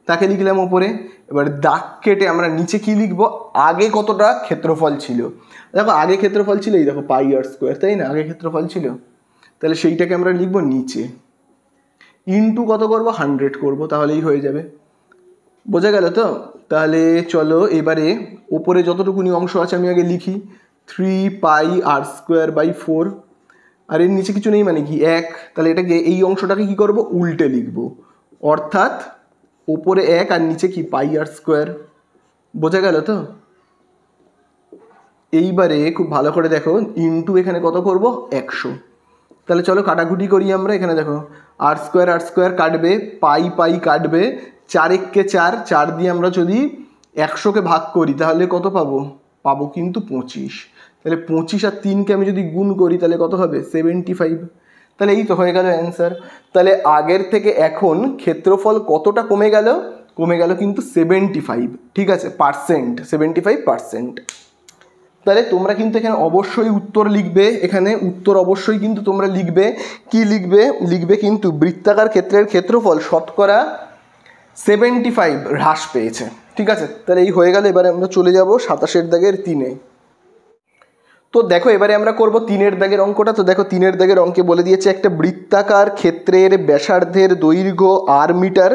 তাকে লিখলাম ওপরে। এবার দাগ কেটে আমরা নিচে কি লিখবো? আগে কতটা ক্ষেত্রফল ছিল। দেখো আগে ক্ষেত্রফল ছিল এই দেখো πr², তাই না? আগে ক্ষেত্রফল ছিল, তাহলে সেইটাকে আমরা লিখবো নিচে। ইনটু কত করব? 100 করব, তাহলেই হয়ে যাবে। বোঝা গেল তো? তাহলে চলো এবারে ওপরে যতটুকুনি অংশ আছে আমি আগে লিখি, 3πr²/4। আর এর নিচে কিছু নেই মানে কি? 1। তাহলে এটাকে, এই অংশটাকে কি করব? উল্টে লিখব, অর্থাৎ ওপরে 1 আর নিচে কি? πr²। বোঝা গেল তো? এইবারে খুব ভালো করে দেখো, ইনটু এখানে কত করব? 100। তাহলে চলো কাটাকুটি করি আমরা। এখানে দেখো r² কাটবে, পাই কাটবে, 4 × 4, 4 দিয়ে আমরা যদি 100কে ভাগ করি তাহলে কত পাবো? পাবো কিন্তু 25। তাহলে 25 আর 3কে আমি যদি গুণ করি তাহলে কত হবে? 75। তাহলে এই তো হয়ে গেল অ্যান্সার। তাহলে আগের থেকে এখন ক্ষেত্রফল কতটা কমে গেল? কমে গেল কিন্তু 75, ঠিক আছে, পার্সেন্ট, 75%। তাহলে তোমরা কিন্তু এখানে অবশ্যই উত্তর লিখবে, এখানে উত্তর অবশ্যই কিন্তু তোমরা লিখবে। কি লিখবে? লিখবে কিন্তু বৃত্তাকার ক্ষেত্রের ক্ষেত্রফল শতকরা 75 হ্রাস পেয়েছে, ঠিক আছে। তাহলে এই হয়ে গেল। এবারে আমরা চলে যাব 27 দাগের 3-এ। তো দেখো এবারে আমরা করব 3-এর দাগের অঙ্কটা। তো দেখো 3-এর দাগের অঙ্কে বলে দিয়েছে একটা বৃত্তাকার ক্ষেত্রের ব্যাসার্ধের দৈর্ঘ্য r মিটার।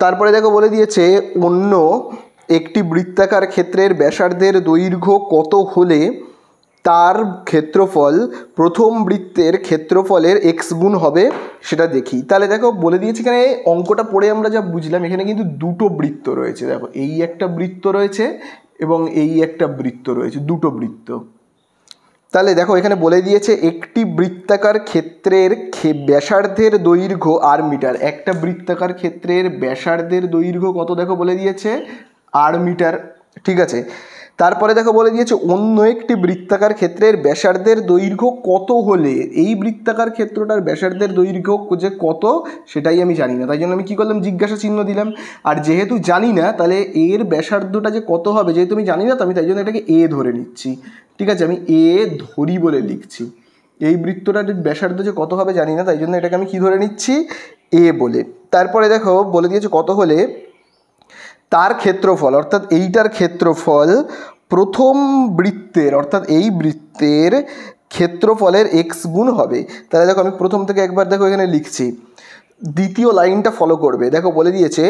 তারপরে দেখো বলে দিয়েছে অন্য একটি বৃত্তাকার ক্ষেত্রের ব্যাসার্ধের দৈর্ঘ্য কত হলে তার ক্ষেত্রফল প্রথম বৃত্তের ক্ষেত্রফলের x গুণ হবে সেটা দেখি। তাহলে দেখো বলে দিয়েছে এখানে অঙ্কটা পড়ে আমরা যা বুঝলাম এখানে কিন্তু দুটো বৃত্ত রয়েছে। দেখো এই একটা বৃত্ত রয়েছে এবং এই একটা বৃত্ত রয়েছে, দুটো বৃত্ত। তাহলে দেখো এখানে বলে দিয়েছে একটি বৃত্তাকার ক্ষেত্রের ব্যাসার্ধের দৈর্ঘ্য r মিটার। একটা বৃত্তাকার ক্ষেত্রের ব্যাসার্ধের দৈর্ঘ্য কত দেখো বলে দিয়েছে r মিটার, ঠিক আছে। তারপরে দেখো বলে দিয়েছে অন্য একটি বৃত্তাকার ক্ষেত্রের ব্যাসার্ধের দৈর্ঘ্য কত হলে, এই বৃত্তাকার ক্ষেত্রটার ব্যাসার্ধের দৈর্ঘ্য যে কত সেটাই আমি জানি না, তাই জন্য আমি কী করলাম? জিজ্ঞাসা চিহ্ন দিলাম। আর যেহেতু জানি না তাহলে এর ব্যাসার্ধটা যে কত হবে, যেহেতু আমি জানি না তো আমি তাই জন্য এটাকে এ ধরে নিচ্ছি, ঠিক আছে। আমি এ ধরি বলে লিখছি। এই বৃত্তটার ব্যাসার্ধ যে কত হবে জানি না, তাই জন্য এটাকে আমি কী ধরে নিচ্ছি? এ বলে। তারপরে দেখো বলে দিয়েছে কত হলে তার ক্ষেত্রফল, অর্থাৎ এইটার ক্ষেত্রফল প্রথম বৃত্তের, অর্থাৎ এই বৃত্তের ক্ষেত্রফলের x গুণ হবে। তাহলে দেখো আমি প্রথম থেকে একবার দেখো এখানে লিখছি, দ্বিতীয় লাইনটা ফলো করবে। দেখো বলে দিয়েছে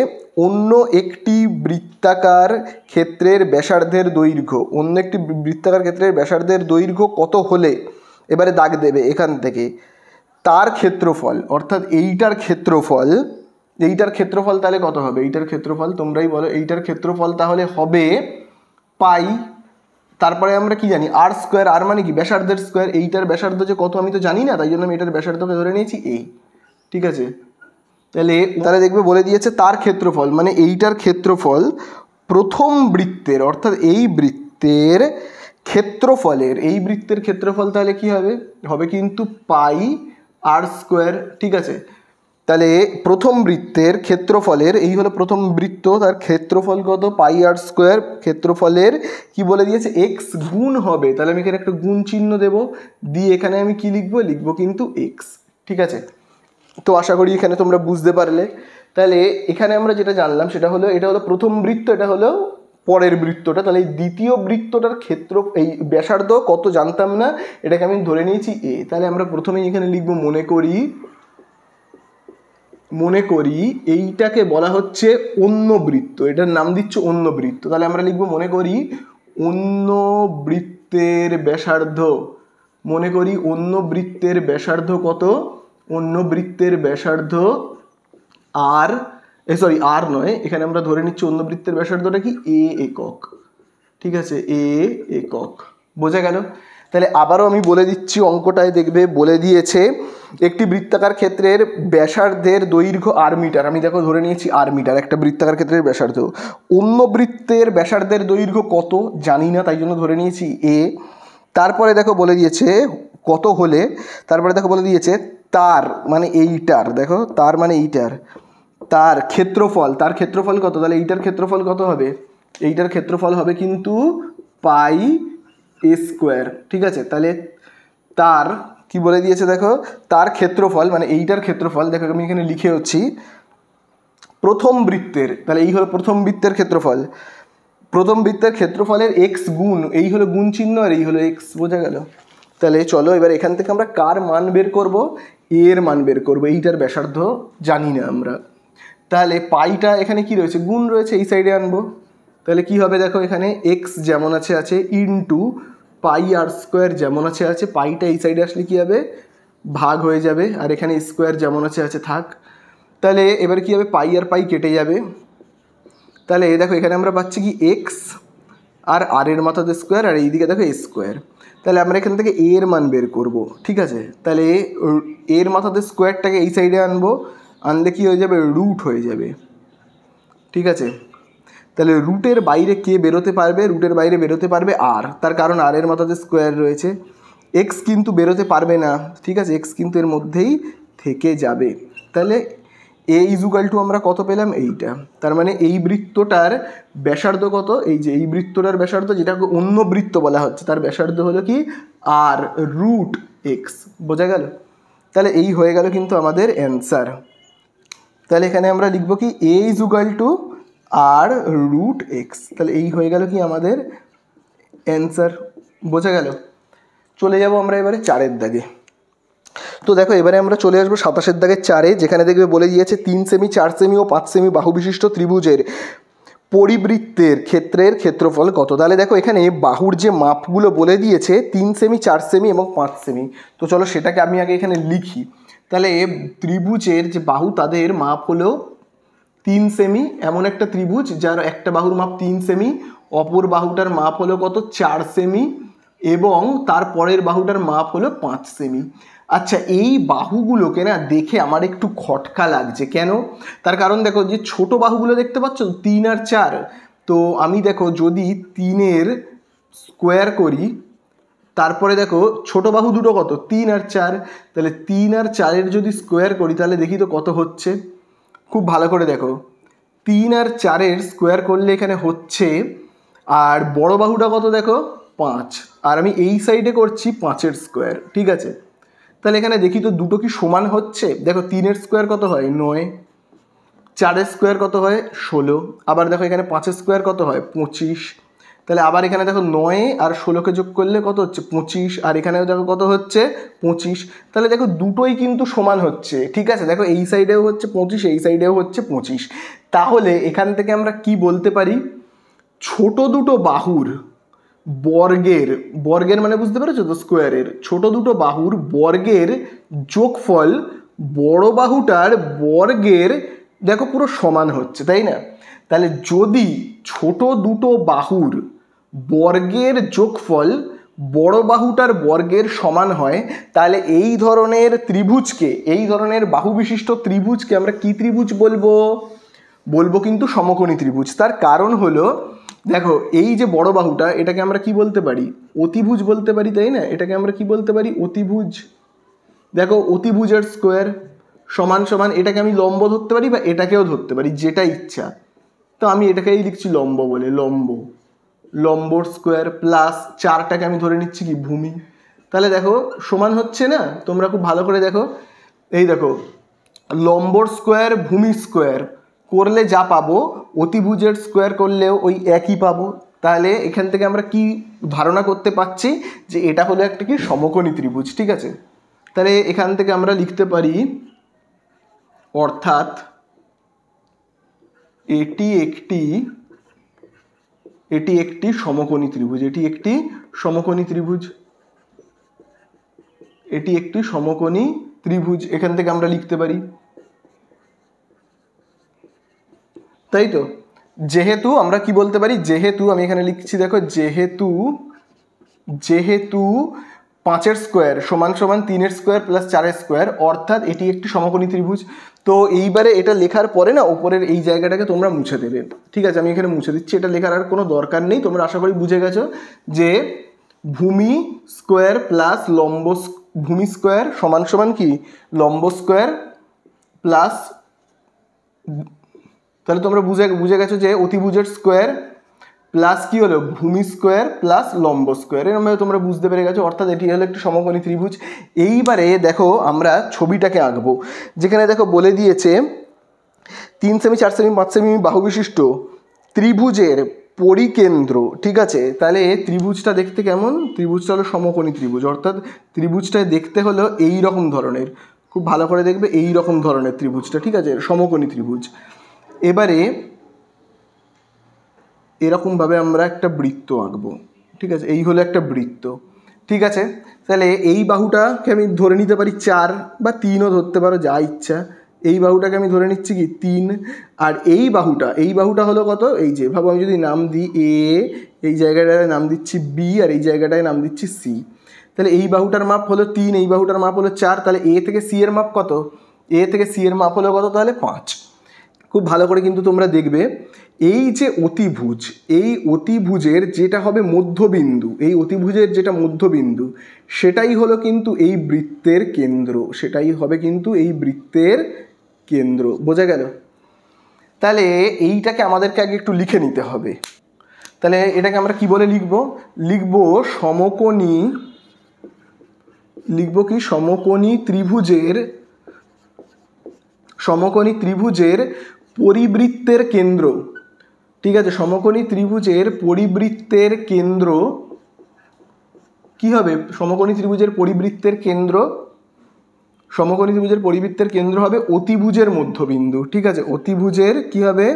অন্য একটি বৃত্তাকার ক্ষেত্রের ব্যাসার্ধের দৈর্ঘ্য, অন্য একটি বৃত্তাকার ক্ষেত্রের ব্যাসার্ধের দৈর্ঘ্য কত হলে, এবারে দাগ দেবে এখান থেকে তার ক্ষেত্রফল, অর্থাৎ এইটার ক্ষেত্রফল, এইটার ক্ষেত্রফল তাহলে কত হবে? এইটার ক্ষেত্রফল তোমরাই বলো, এইটার ক্ষেত্রফল তাহলে হবে পাই। তারপরে আমরা কি জানি? r স্কোয়ার, আর মানে কি? ব্যাসার্ধের স্কোয়ার। এইটার ব্যাসার্ধ যে কত আমি তো জানি না, তাই জন্য আমি এটার ব্যাসার্ধকে ধরে নিয়েছি এই, ঠিক আছে। তাহলে দেখবে বলে দিয়েছে তার ক্ষেত্রফল মানে এইটার ক্ষেত্রফল প্রথম বৃত্তের, অর্থাৎ এই বৃত্তের ক্ষেত্রফলের, এই বৃত্তের ক্ষেত্রফল তাহলে কি হবে? হবে কিন্তু পাই r স্কোয়ার, ঠিক আছে। তাহলে প্রথম বৃত্তের ক্ষেত্রফলের, এই হলো প্রথম বৃত্ত, তার ক্ষেত্রফল কত? পাই r স্কোয়ার। ক্ষেত্রফলের কি বলে দিয়েছে? x গুণ হবে। তাহলে আমি এখানে একটা গুণ চিহ্ন দেব, দিয়ে এখানে আমি কি লিখবো? লিখবো কিন্তু x, ঠিক আছে। তো আশা করি এখানে তোমরা বুঝতে পারলে। তাহলে এখানে আমরা যেটা জানলাম সেটা হলো, এটা হলো প্রথম বৃত্ত, এটা হলো পরের বৃত্তটা। তাহলে এই দ্বিতীয় বৃত্তটার ক্ষেত্র, এই ব্যাসার্ধ কত জানতাম না, এটাকে আমি ধরে নিয়েছি এ। তাহলে আমরা প্রথমেই এখানে লিখবো মনে করি এইটাকে বলা হচ্ছে অন্য বৃত্ত, এটার নাম দিচ্ছে অন্য বৃত্ত। তাহলে আমরা লিখবো মনে করি অন্য বৃত্তের ব্যাসার্ধ, মনে করি অন্য বৃত্তের ব্যাসার্ধ কত? অন্য বৃত্তের ব্যাসার্ধ আর, আর নয়, এখানে আমরা ধরে নিচ্ছি অন্য বৃত্তের ব্যাসার্ধটা কি? এ একক, ঠিক আছে, এ একক। বোঝা গেল? তাহলে আবারও আমি বলে দিচ্ছি অঙ্কটায়, দেখবে বলে দিয়েছে একটি বৃত্তাকার ক্ষেত্রের ব্যাসার্ধের দৈর্ঘ্য r মিটার। আমি দেখো ধরে নিয়েছি r মিটার, একটা বৃত্তাকার ক্ষেত্রের ব্যাসার্ধ। অন্য বৃত্তের ব্যাসার্ধের দৈর্ঘ্য কত জানি না, তাই জন্য ধরে নিয়েছি এ। তারপরে দেখো বলে দিয়েছে কত হলে, তারপরে দেখো বলে দিয়েছে তার মানে এইটার, দেখো তার মানে এইটার, তার ক্ষেত্রফল, তার ক্ষেত্রফল কত? তাহলে এইটার ক্ষেত্রফল কত হবে? এইটার ক্ষেত্রফল হবে কিন্তু পাই এ স্কোয়ার, ঠিক আছে। তাহলে তার কি বলে দিয়েছে দেখো, তার ক্ষেত্রফল মানে এইটার ক্ষেত্রফল, দেখো আমি এখানে লিখে হচ্ছি প্রথম বৃত্তের, তাহলে এই হলো প্রথম বৃত্তের ক্ষেত্রফল, প্রথম বৃত্তের ক্ষেত্রফলের x গুণ, এই হলো গুণ চিহ্ন আর এই হলো x। বোঝা গেল? তাহলে চলো এবার এখান থেকে আমরা কার মান বের করব? এর মান বের করব। এইটার ব্যাসার্ধ জানি না আমরা, তাহলে পাইটা এখানে কি রয়েছে? গুণ রয়েছে, এই সাইডে আনবো। তাহলে কি হবে দেখো, এখানে x যেমন আছে ইনটু পাই r স্কোয়ার যেমন আছে, পাইটা এই সাইডে আসলে কি হবে? ভাগ হয়ে যাবে, আর এখানে স্কোয়ার যেমন আছে থাক। তাহলে এবার কি হবে? পাই আর পাই কেটে যাবে। তাহলে দেখো এখানে আমরা পাচ্ছি কি x আর r এর মাথাতে স্কোয়ার, আর এইদিকে দেখো স্কোয়ার। তাহলে আমরা এখান থেকে এর মান বের করব, ঠিক আছে। তাহলে এর মাথাতে স্কোয়ারটাকে এই সাইডে আনবো, আনলে কি হয়ে যাবে, রুট হয়ে যাবে। ঠিক আছে, তাহলে রুটের বাইরে কে বেরোতে পারবে, রুটের বাইরে বেরোতে পারবে আর, তার কারণ আর এর মাথাতে স্কোয়ার রয়েছে। এক্স কিন্তু বেরোতে পারবে না, ঠিক আছে, এক্স কিন্তু এর মধ্যেই থেকে যাবে। তাহলে এ ইজুকাল টু আমরা কত পেলাম, এইটা। তার মানে এই বৃত্তটার ব্যাসার্ধ কত, এই যে এই বৃত্তটার ব্যাসার্ধ, যেটাকে অন্য বৃত্ত বলা হচ্ছে, তার ব্যাসার্ধ হলো কি আর রুট এক্স। বোঝা গেল? তাহলে এই হয়ে গেল কিন্তু আমাদের অ্যান্সার। তাহলে এখানে আমরা লিখবো কি এ equal to R root x. তাহলে এই হয়ে গেল কি আমাদের অ্যান্সার। বোঝা গেল? চলে যাব আমরা এবারে 4-এর দাগে। তো দেখো এবারে আমরা চলে আসবো 27-এর দাগের 4-এ, যেখানে দেখবে বলে দিয়েছে 3 সেমি 4 সেমি ও 5 সেমি বাহু বিশিষ্ট ত্রিভুজের পরিবৃত্তের ক্ষেত্রের ক্ষেত্রফল কত। তাহলে দেখো এখানে বাহুর যে মাপগুলো বলে দিয়েছে 3 সেমি 4 সেমি এবং 5 সেমি। তো চলো সেটাকে আমি আগে এখানে লিখি। তাহলে ত্রিভুজের যে বাহু তাদের মাপ হলো 3 সেমি, এমন একটা ত্রিভুজ যার একটা বাহুর মাপ 3 সেমি, অপর বাহুটার মাপ হলো কত 4 সেমি, এবং তার পরের বাহুটার মাপ হলো 5 সেমি। আচ্ছা, এই বাহুগুলোকে না দেখে আমার একটু খটকা লাগছে। কেন? তার কারণ দেখো যে ছোট বাহুগুলো দেখতে পাচ্ছ 3 আর 4, তো আমি দেখো যদি 3-এর স্কোয়ার করি, তারপরে দেখো ছোট বাহু দুটো কত 3 আর 4, তাহলে 3 আর 4-এর যদি স্কোয়ার করি তাহলে দেখি তো কত হচ্ছে। খুব ভালো করে দেখো, 3 আর 4-এর স্কোয়ার করলে এখানে হচ্ছে, আর বড় বাহুটা কত দেখো 5, আর আমি এই সাইডে করছি 5-এর স্কোয়ার। ঠিক আছে, তাহলে এখানে দেখি তো দুটো কি সমান হচ্ছে। দেখো 3-এর স্কোয়ার কত হয় 9, 4-এর স্কোয়ার কত হয় 16, আবার দেখো এখানে 5-এর স্কোয়ার কত হয় 25, তাহলে আবার এখানে দেখো 9 আর 16কে যোগ করলে কত হচ্ছে 25, আর এখানেও দেখো কত হচ্ছে 25। তাহলে দেখো দুটোই কিন্তু সমান হচ্ছে। ঠিক আছে, দেখো এই সাইডেও হচ্ছে 25, এই সাইডেও হচ্ছে 25। তাহলে এখান থেকে আমরা কি বলতে পারি, ছোট দুটো বাহুর বর্গের, বর্গের মানে বুঝতে পেরেছো তো, স্কোয়ারের, ছোট দুটো বাহুর বর্গের যোগফল বড় বাহুটার বর্গের দেখো পুরো সমান হচ্ছে, তাই না? তাহলে যদি ছোট দুটো বাহুর বর্গের যোগফল বড় বাহুটার বর্গের সমান হয়, তাহলে এই ধরনের ত্রিভুজকে, এই ধরনের বাহু বিশিষ্ট ত্রিভুজকে আমরা কি ত্রিভুজ বলবো, বলবো কিন্তু সমকোণী ত্রিভুজ। তার কারণ হলো দেখো এই যে বড় বাহুটা, এটাকে আমরা কি বলতে পারি, অতিভুজ বলতে পারি, তাই না? এটাকে আমরা কি বলতে পারি, অতিভুজ। দেখো অতিভুজের স্কোয়ার সমান সমান, এটাকে আমি লম্ব ধরতে পারি বা এটাকেও ধরতে পারি, যেটা ইচ্ছা। তো আমি এটাকেই লিখছি লম্ব বলে, লম্ব, লম্বর স্কোয়ার প্লাস 4টাকে আমি ধরে নিচ্ছি কি ভূমি। তাহলে দেখো সমান হচ্ছে না, তোমরা খুব ভালো করে দেখো, এই দেখো লম্বর স্কোয়ার ভূমি স্কোয়ার করলে যা পাবো, অতিভুজের স্কোয়ার করলেও ওই একই পাবো। তাহলে এখান থেকে আমরা কি ধারণা করতে পারছি, যে এটা হলো একটা কি সমকোণী ত্রিভুজ। ঠিক আছে, তাহলে এখান থেকে আমরা লিখতে পারি, অর্থাৎ এটি একটি সমকোণী ত্রিভুজ, এটি একটি সমকোণী ত্রিভুজ, এটি একটি সমকোণী ত্রিভুজ, এখান থেকে আমরা লিখতে পারি, তাই তো। যেহেতু আমরা কি বলতে পারি, যেহেতু আমি এখানে লিখছি দেখো, যেহেতু 5-এর স্কোয়ার সমান সমান 3-এর স্কোয়ার প্লাস 4-এর স্কোয়ার, অর্থাৎ এটি একটি সমকোণী ত্রিভুজ। তো এইবারে এটা লেখার পরে না ওপরের এই জায়গাটাকে তোমরা মুছে দেবে। ঠিক আছে, আমি এখানে মুছে দিচ্ছি, এটা লেখার আর কোনো দরকার নেই। তোমরা আশা করি বুঝে গেছো যে ভূমি স্কোয়ার প্লাস লম্ব, ভূমি স্কোয়ার সমান সমান কি লম্ব স্কোয়ার প্লাস, তাহলে তোমরা বুঝে গেছো যে অতিভুজের স্কোয়ার প্লাস কি হলো ভূমি স্কোয়ার প্লাস লম্ব স্কোয়ার, এরকমভাবে তোমরা বুঝতে পেরে গেছো। অর্থাৎ এটি হলো একটি সমকোণী ত্রিভুজ। এইবারে দেখো আমরা ছবিটাকে আঁকবো, যেখানে দেখো বলে দিয়েছে 3 সেমি 4 সেমি 5 সেমি বাহু বিশিষ্ট ত্রিভুজের পরিকেন্দ্র। ঠিক আছে, তাহলে ত্রিভুজটা দেখতে কেমন, ত্রিভুজটা হলো সমকোণী ত্রিভুজ, অর্থাৎ ত্রিভুজটা দেখতে হলো এই রকম ধরনের, খুব ভালো করে দেখবে এই রকম ধরনের ত্রিভুজটা। ঠিক আছে, সমকোণী ত্রিভুজ। এবারে এরকমভাবে আমরা একটা বৃত্ত আঁকবো। ঠিক আছে, এই হলো একটা বৃত্ত। ঠিক আছে, তাহলে এই বাহুটাকে আমি ধরে নিতে পারি 4 বা 3ও ধরতে পারো, যা ইচ্ছা। এই বাহুটাকে আমি ধরে নিচ্ছি কি 3, আর এই বাহুটা হলো কত, এই যে ভাবো আমি যদি নাম দিই এ, এই জায়গাটায় নাম দিচ্ছি বি, আর এই জায়গাটায় নাম দিচ্ছি সি। তাহলে এই বাহুটার মাপ হলো 3, এই বাহুটার মাপ হলো 4, তাহলে এ থেকে সি এর মাপ কত এ থেকে সি এর মাপ হলো কত তাহলে 5। খুব ভালো করে কিন্তু তোমরা দেখবে এই যে অতিভুজ, এই অতিভুজের যেটা হবে মধ্যবিন্দু, এই অতিভুজের যেটা মধ্যবিন্দু সেটাই হলো কিন্তু এই বৃত্তের কেন্দ্র, সেটাই হবে কিন্তু এই বৃত্তের কেন্দ্র। বোঝা গেল? তাহলে এইটাকে আমাদেরকে আগে একটু লিখে নিতে হবে। তাহলে এটাকে আমরা কি বলে লিখব? লিখব সমকোণী, লিখব কি সমকোণী ত্রিভুজের, সমকোণী ত্রিভুজের পরিবৃত্তের কেন্দ্র। ঠিক আছে, সমকোণী ত্রিভুজের পরিবৃত্তের কেন্দ্র কি হবে? সমকোণী ত্রিভুজের পরিবৃত্তের কেন্দ্র, সমকোণী ত্রিভুজের পরিবৃত্তের কেন্দ্র হবে অতিভুজের মধ্যবিন্দু। ঠিক আছে, অতিভুজের কি হবে?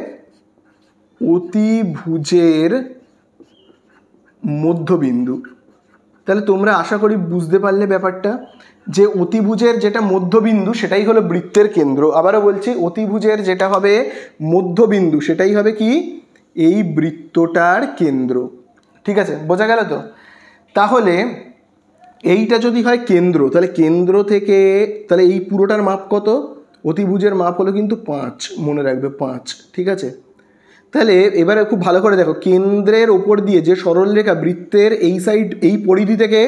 অতিভুজের মধ্যবিন্দু। তাহলে তোমরা আশা করি বুঝতে পারলে ব্যাপারটা, যে অতিভুজের যেটা মধ্যবিন্দু সেটাই হলো বৃত্তের কেন্দ্র। আবারও বলছি, অতিভুজের যেটা হবে মধ্যবিন্দু সেটাই হবে কি? এই বৃত্তটার কেন্দ্র। ঠিক আছে, বোঝা গেল তো? তাহলে এইটা যদি হয় কেন্দ্র, তাহলে কেন্দ্র থেকে তাহলে এই পুরোটার মাপ কত? অতিভুজের মাপ হলো কিন্তু 5, মনে রাখবে 5। ঠিক আছে, তাহলে এবারে খুব ভালো করে দেখো, কেন্দ্রের ওপর দিয়ে যে সরলরেখা বৃত্তের এই সাইড, এই পরিধি থেকে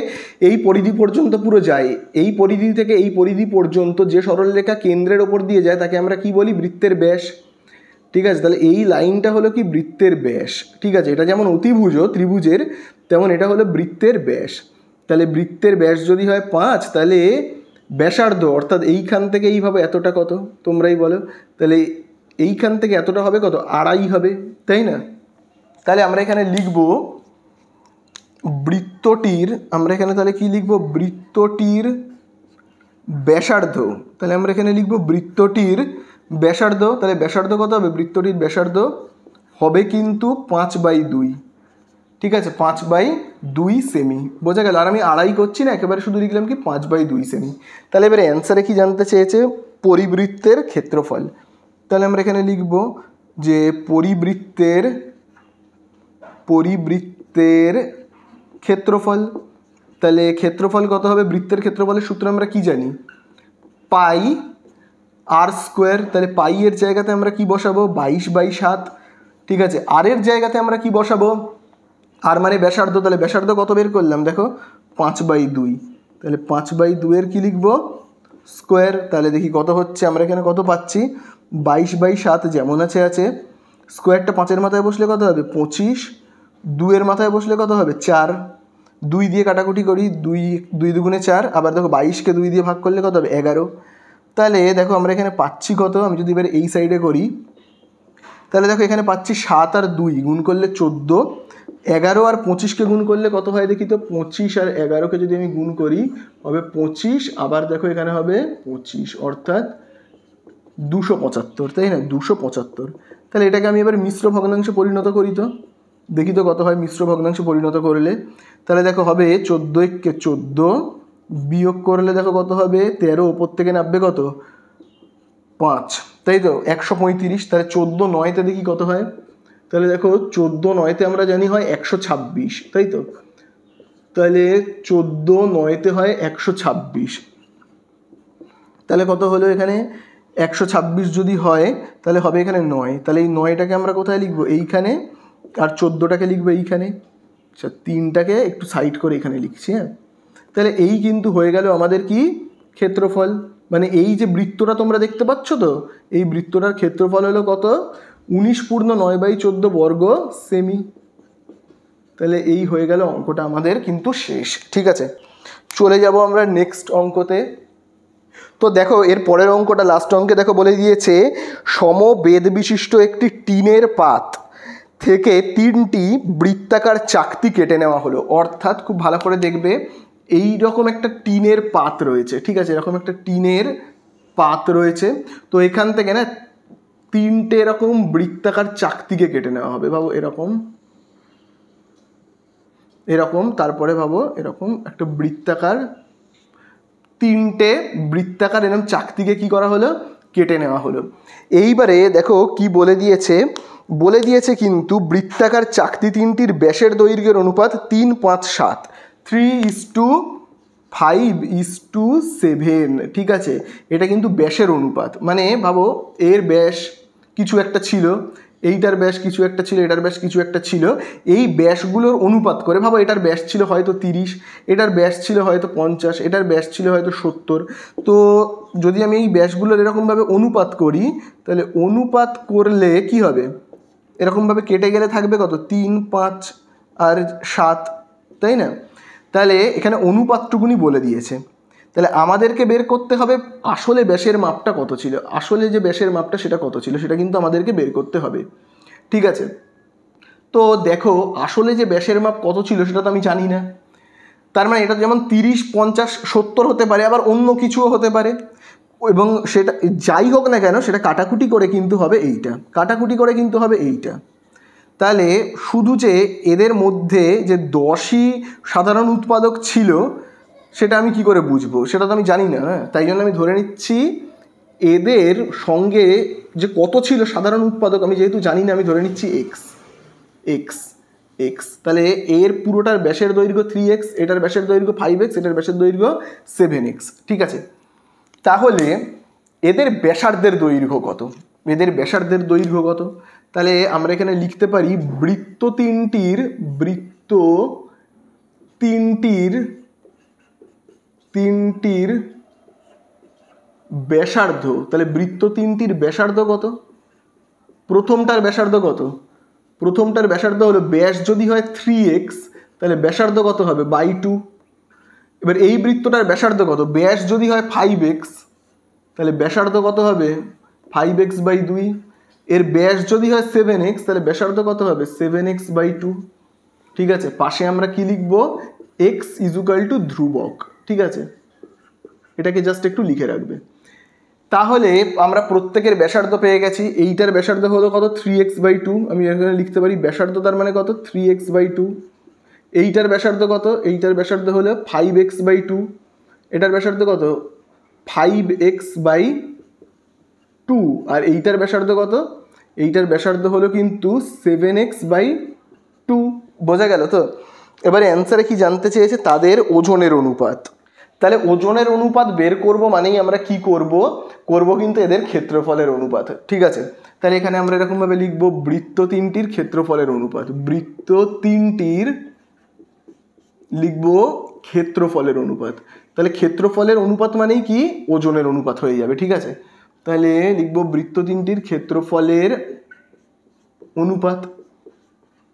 এই পরিধি পর্যন্ত পুরো যায়, এই পরিধি থেকে এই পরিধি পর্যন্ত যে সরলরেখা কেন্দ্রের ওপর দিয়ে যায় তাকে আমরা কি বলি? বৃত্তের ব্যাস। ঠিক আছে, তাহলে এই লাইনটা হলো কি? বৃত্তের ব্যাস। ঠিক আছে, এটা যেমন অতিভুজ ত্রিভুজের, তেমন এটা হলো বৃত্তের ব্যাস। তাহলে বৃত্তের ব্যাস যদি হয় 5, তাহলে ব্যাসার্ধ অর্থাৎ এইখান থেকে এইভাবে এতটা কত? তোমরাই বলো। তাহলে এইখান থেকে এতটা হবে কত? 2.5 হবে, তাই না? তাহলে আমরা এখানে লিখব বৃত্তটির, আমরা এখানে তাহলে কি লিখব? বৃত্তটির ব্যাসার্ধ। তাহলে আমরা এখানে লিখব বৃত্তটির ব্যাসার্ধ। তাহলে ব্যাসার্ধ কত হবে? বৃত্তটির ব্যাসার্ধ হবে কিন্তু 5/2। ঠিক আছে, 5/2 সেমি। বোঝা গেল? আর আমি 2.5 করছি না, একেবারে শুধু লিখলাম কি 5/2 সেমি। তাহলে এবারে অ্যান্সারে কি জানতে চেয়েছে? পরিবৃত্তের ক্ষেত্রফল। তাহলে আমরা এখানে লিখব যে পরিবৃত্তের ক্ষেত্রফল। তাহলে ক্ষেত্রফল কত হবে? বৃত্তের ক্ষেত্রফলের সূত্র আমরা কি জানি? পাই আর স্কোয়ার। তাহলে পাই এর জায়গাতে আমরা কি বসাবো? 22/7। ঠিক আছে, আর এর জায়গাতে আমরা কি বসাবো? আর মানে ব্যাসার্ধ। তাহলে ব্যাসার্ধ কত বের করলাম? দেখো 5/2। তাহলে 5/2 এর কি লিখবো? স্কোয়ার। তাহলে দেখি কত হচ্ছে, আমরা এখানে কত পাচ্ছি? 22/7 যেমন আছে। স্কোয়ারটা 5-এর মাথায় বসলে কত হবে? 25। 2-এর মাথায় বসলে কত হবে? 4। 2 দিয়ে কাটাকুটি করি, 2 দুগুণে 4। আবার দেখো 22কে 2 দিয়ে ভাগ করলে কত হবে? 11। তাহলে দেখো আমরা এখানে পাচ্ছি কত? আমি যদি এবার এই সাইডে করি, তাহলে দেখো এখানে পাচ্ছি 7 আর 2 গুণ করলে 14। 11 আর 25কে গুণ করলে কত হয় দেখি তো? 25 আর 11কে যদি আমি গুণ করি হবে 25। আবার দেখো এখানে হবে 25, অর্থাৎ 275, তাই না? 275। তাহলে এটাকে আমি এবার মিশ্র ভগ্নাংশে পরিণত করি তো, দেখি তো কত হয় মিশ্র ভগ্নাংশে পরিণত করলে। তাহলে দেখো হবে 14 × 14 বিয়োগ করলে দেখো কত হবে? 13। ওপর থেকে নামবে কত? 5, তাই তো? 135। তাহলে 14/9 দেখি কত হয়? তাহলে দেখো 14/9 আমরা জানি হয় 126, তাই তো? তাহলে 14/9 হয় 126। তাহলে কত হলো এখানে? 126 যদি হয় তাহলে হবে এখানে 9। তাহলে এই 9টাকে আমরা কোথায় লিখবো? এইখানে। আর 14টাকে লিখবো এইখানে। আচ্ছা, 3টাকে একটু সাইড করে এখানে লিখছি। হ্যাঁ, তাহলে এই কিন্তু হয়ে গেল আমাদের কি? ক্ষেত্রফল। মানে এই যে বৃত্তটা তোমরা দেখতে পাচ্ছ তো, এই বৃত্তটার ক্ষেত্রফল হলো কত? 19 × 9/14 বর্গ সেমি। তাহলে এই হয়ে গেল অঙ্কটা আমাদের কিন্তু শেষ। ঠিক আছে, চলে যাব আমরা নেক্সট অঙ্কতে। তো দেখো এর পরের অঙ্কটা, লাস্ট অঙ্কে দেখো বলে দিয়েছে সমবেদ বিশিষ্ট একটি টিনের পাত থেকে 3টি বৃত্তাকার চাকতি কেটে নেওয়া হলো। অর্থাৎ খুব ভালো করে দেখবে, এই রকম একটা টিনের পাত রয়েছে। ঠিক আছে, এরকম একটা টিনের পাত রয়েছে। তো এখান থেকে না 3টে এরকম বৃত্তাকার চাকতিকে কেটে নেওয়া হবে। ভাবো এরকম, তারপরে ভাবো এরকম একটা বৃত্তাকার, 3টে বৃত্তাকার এরকম চাকতিকে কি করা হলো? কেটে নেওয়া হলো। এইবারে দেখো কি বলে দিয়েছে কিন্তু বৃত্তাকার চাকতি 3টির ব্যাসের দৈর্ঘ্যের অনুপাত 3, 5, 7, 3:7। 5:7, ঠিক আছে। এটা কিন্তু ব্যাসের অনুপাত, মানে ভাবো এর ব্যাস কিছু একটা ছিল, এইটার ব্যাস কিছু একটা ছিল, এটার ব্যাস কিছু একটা ছিল, এই ব্যাসগুলোর অনুপাত করে ভাবো এটার ব্যাস ছিল হয়তো 30, এটার ব্যাস ছিল হয়তো 50, এটার ব্যাস ছিল হয়তো 70। তো যদি আমি এই ব্যাসগুলোর এরকমভাবে অনুপাত করি, তাহলে অনুপাত করলে কি হবে, এরকমভাবে কেটে গেলে থাকবে কত, 3, 5 আর 7, তাই না? তাহলে এখানে অনুপাতটুকুনি বলে দিয়েছে। তাহলে আমাদেরকে বের করতে হবে আসলে ব্যাসের মাপটা কত ছিল, আসলে যে ব্যাসের মাপটা সেটা কত ছিল সেটা কিন্তু আমাদেরকে বের করতে হবে, ঠিক আছে। তো দেখো আসলে যে ব্যাসের মাপ কত ছিল সেটা তো আমি জানি না, তার মানে এটা যেমন 30, 50, 70 হতে পারে, আবার অন্য কিছুও হতে পারে, এবং সেটা যাই হোক না কেন সেটা কাটাকুটি করে কিন্তু হবে এইটা, কাটাকুটি করে কিন্তু হবে এইটা। তাহলে শুধু যে এদের মধ্যে যে 10ই সাধারণ উৎপাদক ছিল সেটা আমি কি করে বুঝবো, সেটা তো আমি জানি না, হ্যাঁ। তাই জন্য আমি ধরে নিচ্ছি এদের সঙ্গে যে কত ছিল সাধারণ উৎপাদক আমি যেহেতু জানি না, আমি ধরে নিচ্ছি এক্স এক্স এক্স। তাহলে এর পুরোটার ব্যাসের দৈর্ঘ্য 3x, এটার ব্যাসের দৈর্ঘ্য 5x, এটার ব্যাসের দৈর্ঘ্য 7x, ঠিক আছে। তাহলে এদের ব্যাসার্ধের দৈর্ঘ্য কত, এদের ব্যাসার্ধের দৈর্ঘ্য কত, তাহলে আমরা এখানে লিখতে পারি বৃত্ত তিনটির ব্যাসার্ধ। তাহলে বৃত্ত তিনটির ব্যাসার্ধ কত, প্রথমটার ব্যাসার্ধ কত, প্রথমটার ব্যাসার্ধ হলো, ব্যাস যদি হয় 3x তাহলে ব্যাসার্ধ কত হবে, /2। এবার এই বৃত্তটার ব্যাসার্ধ কত, ব্যাস যদি হয় 5x তাহলে ব্যাসার্ধ কত হবে, 5x/2। এর ব্যাস যদি হয় 7x তাহলে ব্যাসার্ধ কত হবে, 7x/2, ঠিক আছে। পাশে আমরা কি লিখবো, x = ধ্রুবক, ঠিক আছে। এটাকে জাস্ট একটু লিখে রাখবে। তাহলে আমরা প্রত্যেকের ব্যাসার্ধ পেয়ে গেছি। এইটার ব্যাসার্ধ হলো কত, 3x/2, আমি এখানে লিখতে পারি ব্যাসার্ধ তার মানে কত, 3x/2। এইটার ব্যাসার্ধ কত, এইটার ব্যাসার্ধ হলো 5x/2, এটার ব্যাসার্ধ কত, 5x/2, আর এইটার ব্যাসার্ধ কত, এইটার ব্যাসার্ধ হলো কিন্তু 7x/2, বোঝা গেল তো। এবারে অ্যান্সারে কি জানতে চেয়েছে, তাদের ওজনের অনুপাত। তাহলে ওজনের অনুপাত বের করব মানেই আমরা কি করব, কিন্তু এদের ক্ষেত্রফলের অনুপাত, ঠিক আছে। তাহলে এখানে আমরা এরকমভাবে লিখব বৃত্ত তিনটির ক্ষেত্রফলের অনুপাত, বৃত্ত তিনটির লিখব ক্ষেত্রফলের অনুপাত। তাহলে ক্ষেত্রফলের অনুপাত মানেই কি, ওজনের অনুপাত হয়ে যাবে, ঠিক আছে। তাহলে লিখব বৃত্ত তিনটির ক্ষেত্রফলের অনুপাত।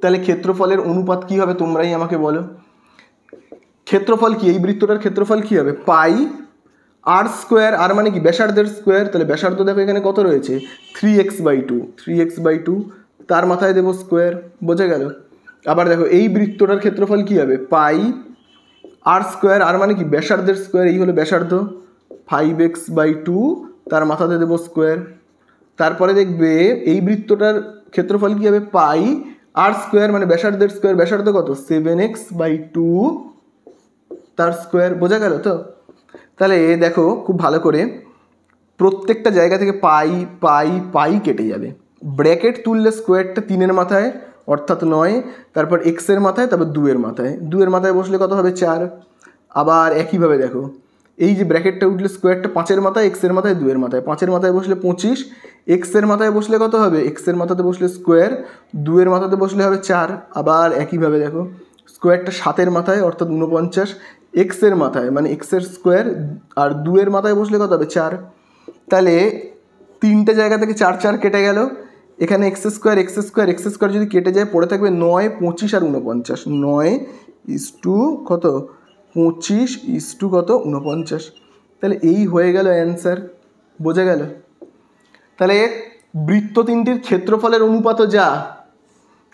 তাহলে ক্ষেত্রফলের অনুপাত কি হবে তোমরাই আমাকে বলো। ক্ষেত্রফল কি, এই বৃত্তটার ক্ষেত্রফল কি হবে, πr², আর মানে কি ব্যাসার্ধের স্কোয়ার। তাহলে ব্যাসার্ধ দেখো এখানে কত রয়েছে, 3x/2, তার মাথায় দেবো স্কোয়ার, বোঝা গেল। আবার দেখো এই বৃত্তটার ক্ষেত্রফল কি হবে, πr², আর মানে কি ব্যাসার্ধের স্কোয়ার, এই হলো ব্যাসার্ধ, 5x/2, তার মাথাতে দেবো স্কোয়ার। তারপরে দেখবে এই বৃত্তটার ক্ষেত্রফল কি হবে, πr² মানে ব্যাসার্ধের স্কোয়ার, ব্যাসার্ধ কত, 7x/2, তার স্কোয়ার, বোঝা গেল তো। তাহলে দেখো খুব ভালো করে, প্রত্যেকটা জায়গা থেকে পাই কেটে যাবে, ব্র্যাকেট তুললে স্কোয়ারটা 3-এর মাথায় অর্থাৎ 9, তারপর x-এর মাথায়, তারপর 2-এর মাথায়, 2-এর মাথায় বসলে কত হবে, 4। আবার একইভাবে দেখো এই যে ব্র্যাকেটটা উঠলে স্কোয়ারটা 5-এর মাথায়, x-এর মাথায়, 2-এর মাথায়, 5-এর মাথায় বসলে 25, x-এর মাথায় বসলে কত হবে, x-এর মাথাতে বসলে স্কোয়ার, 2-এর মাথাতে বসলে হবে 4। আবার একইভাবে দেখো স্কোয়ারটা 7-এর মাথায় অর্থাৎ 49, x-এর মাথায় মানে x-এর স্কোয়ার, আর 2-এর মাথায় বসলে কত হবে, 4। তাহলে তিনটে জায়গা থেকে 4 4 কেটে গেল, এখানে x² যদি কেটে যায় পড়ে থাকবে 9, 25 আর 49, 9 কত, 25 কত, 49। তাহলে এই হয়ে গেল অ্যান্সার, বোঝা গেল। তাহলে বৃত্ত তিনটির ক্ষেত্রফলের অনুপাতও যা,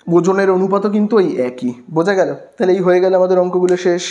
ওজনের অনুপাতও কিন্তু ওই একই, বোঝা গেল। তাহলে এই হয়ে গেল আমাদের অঙ্কগুলো শেষ।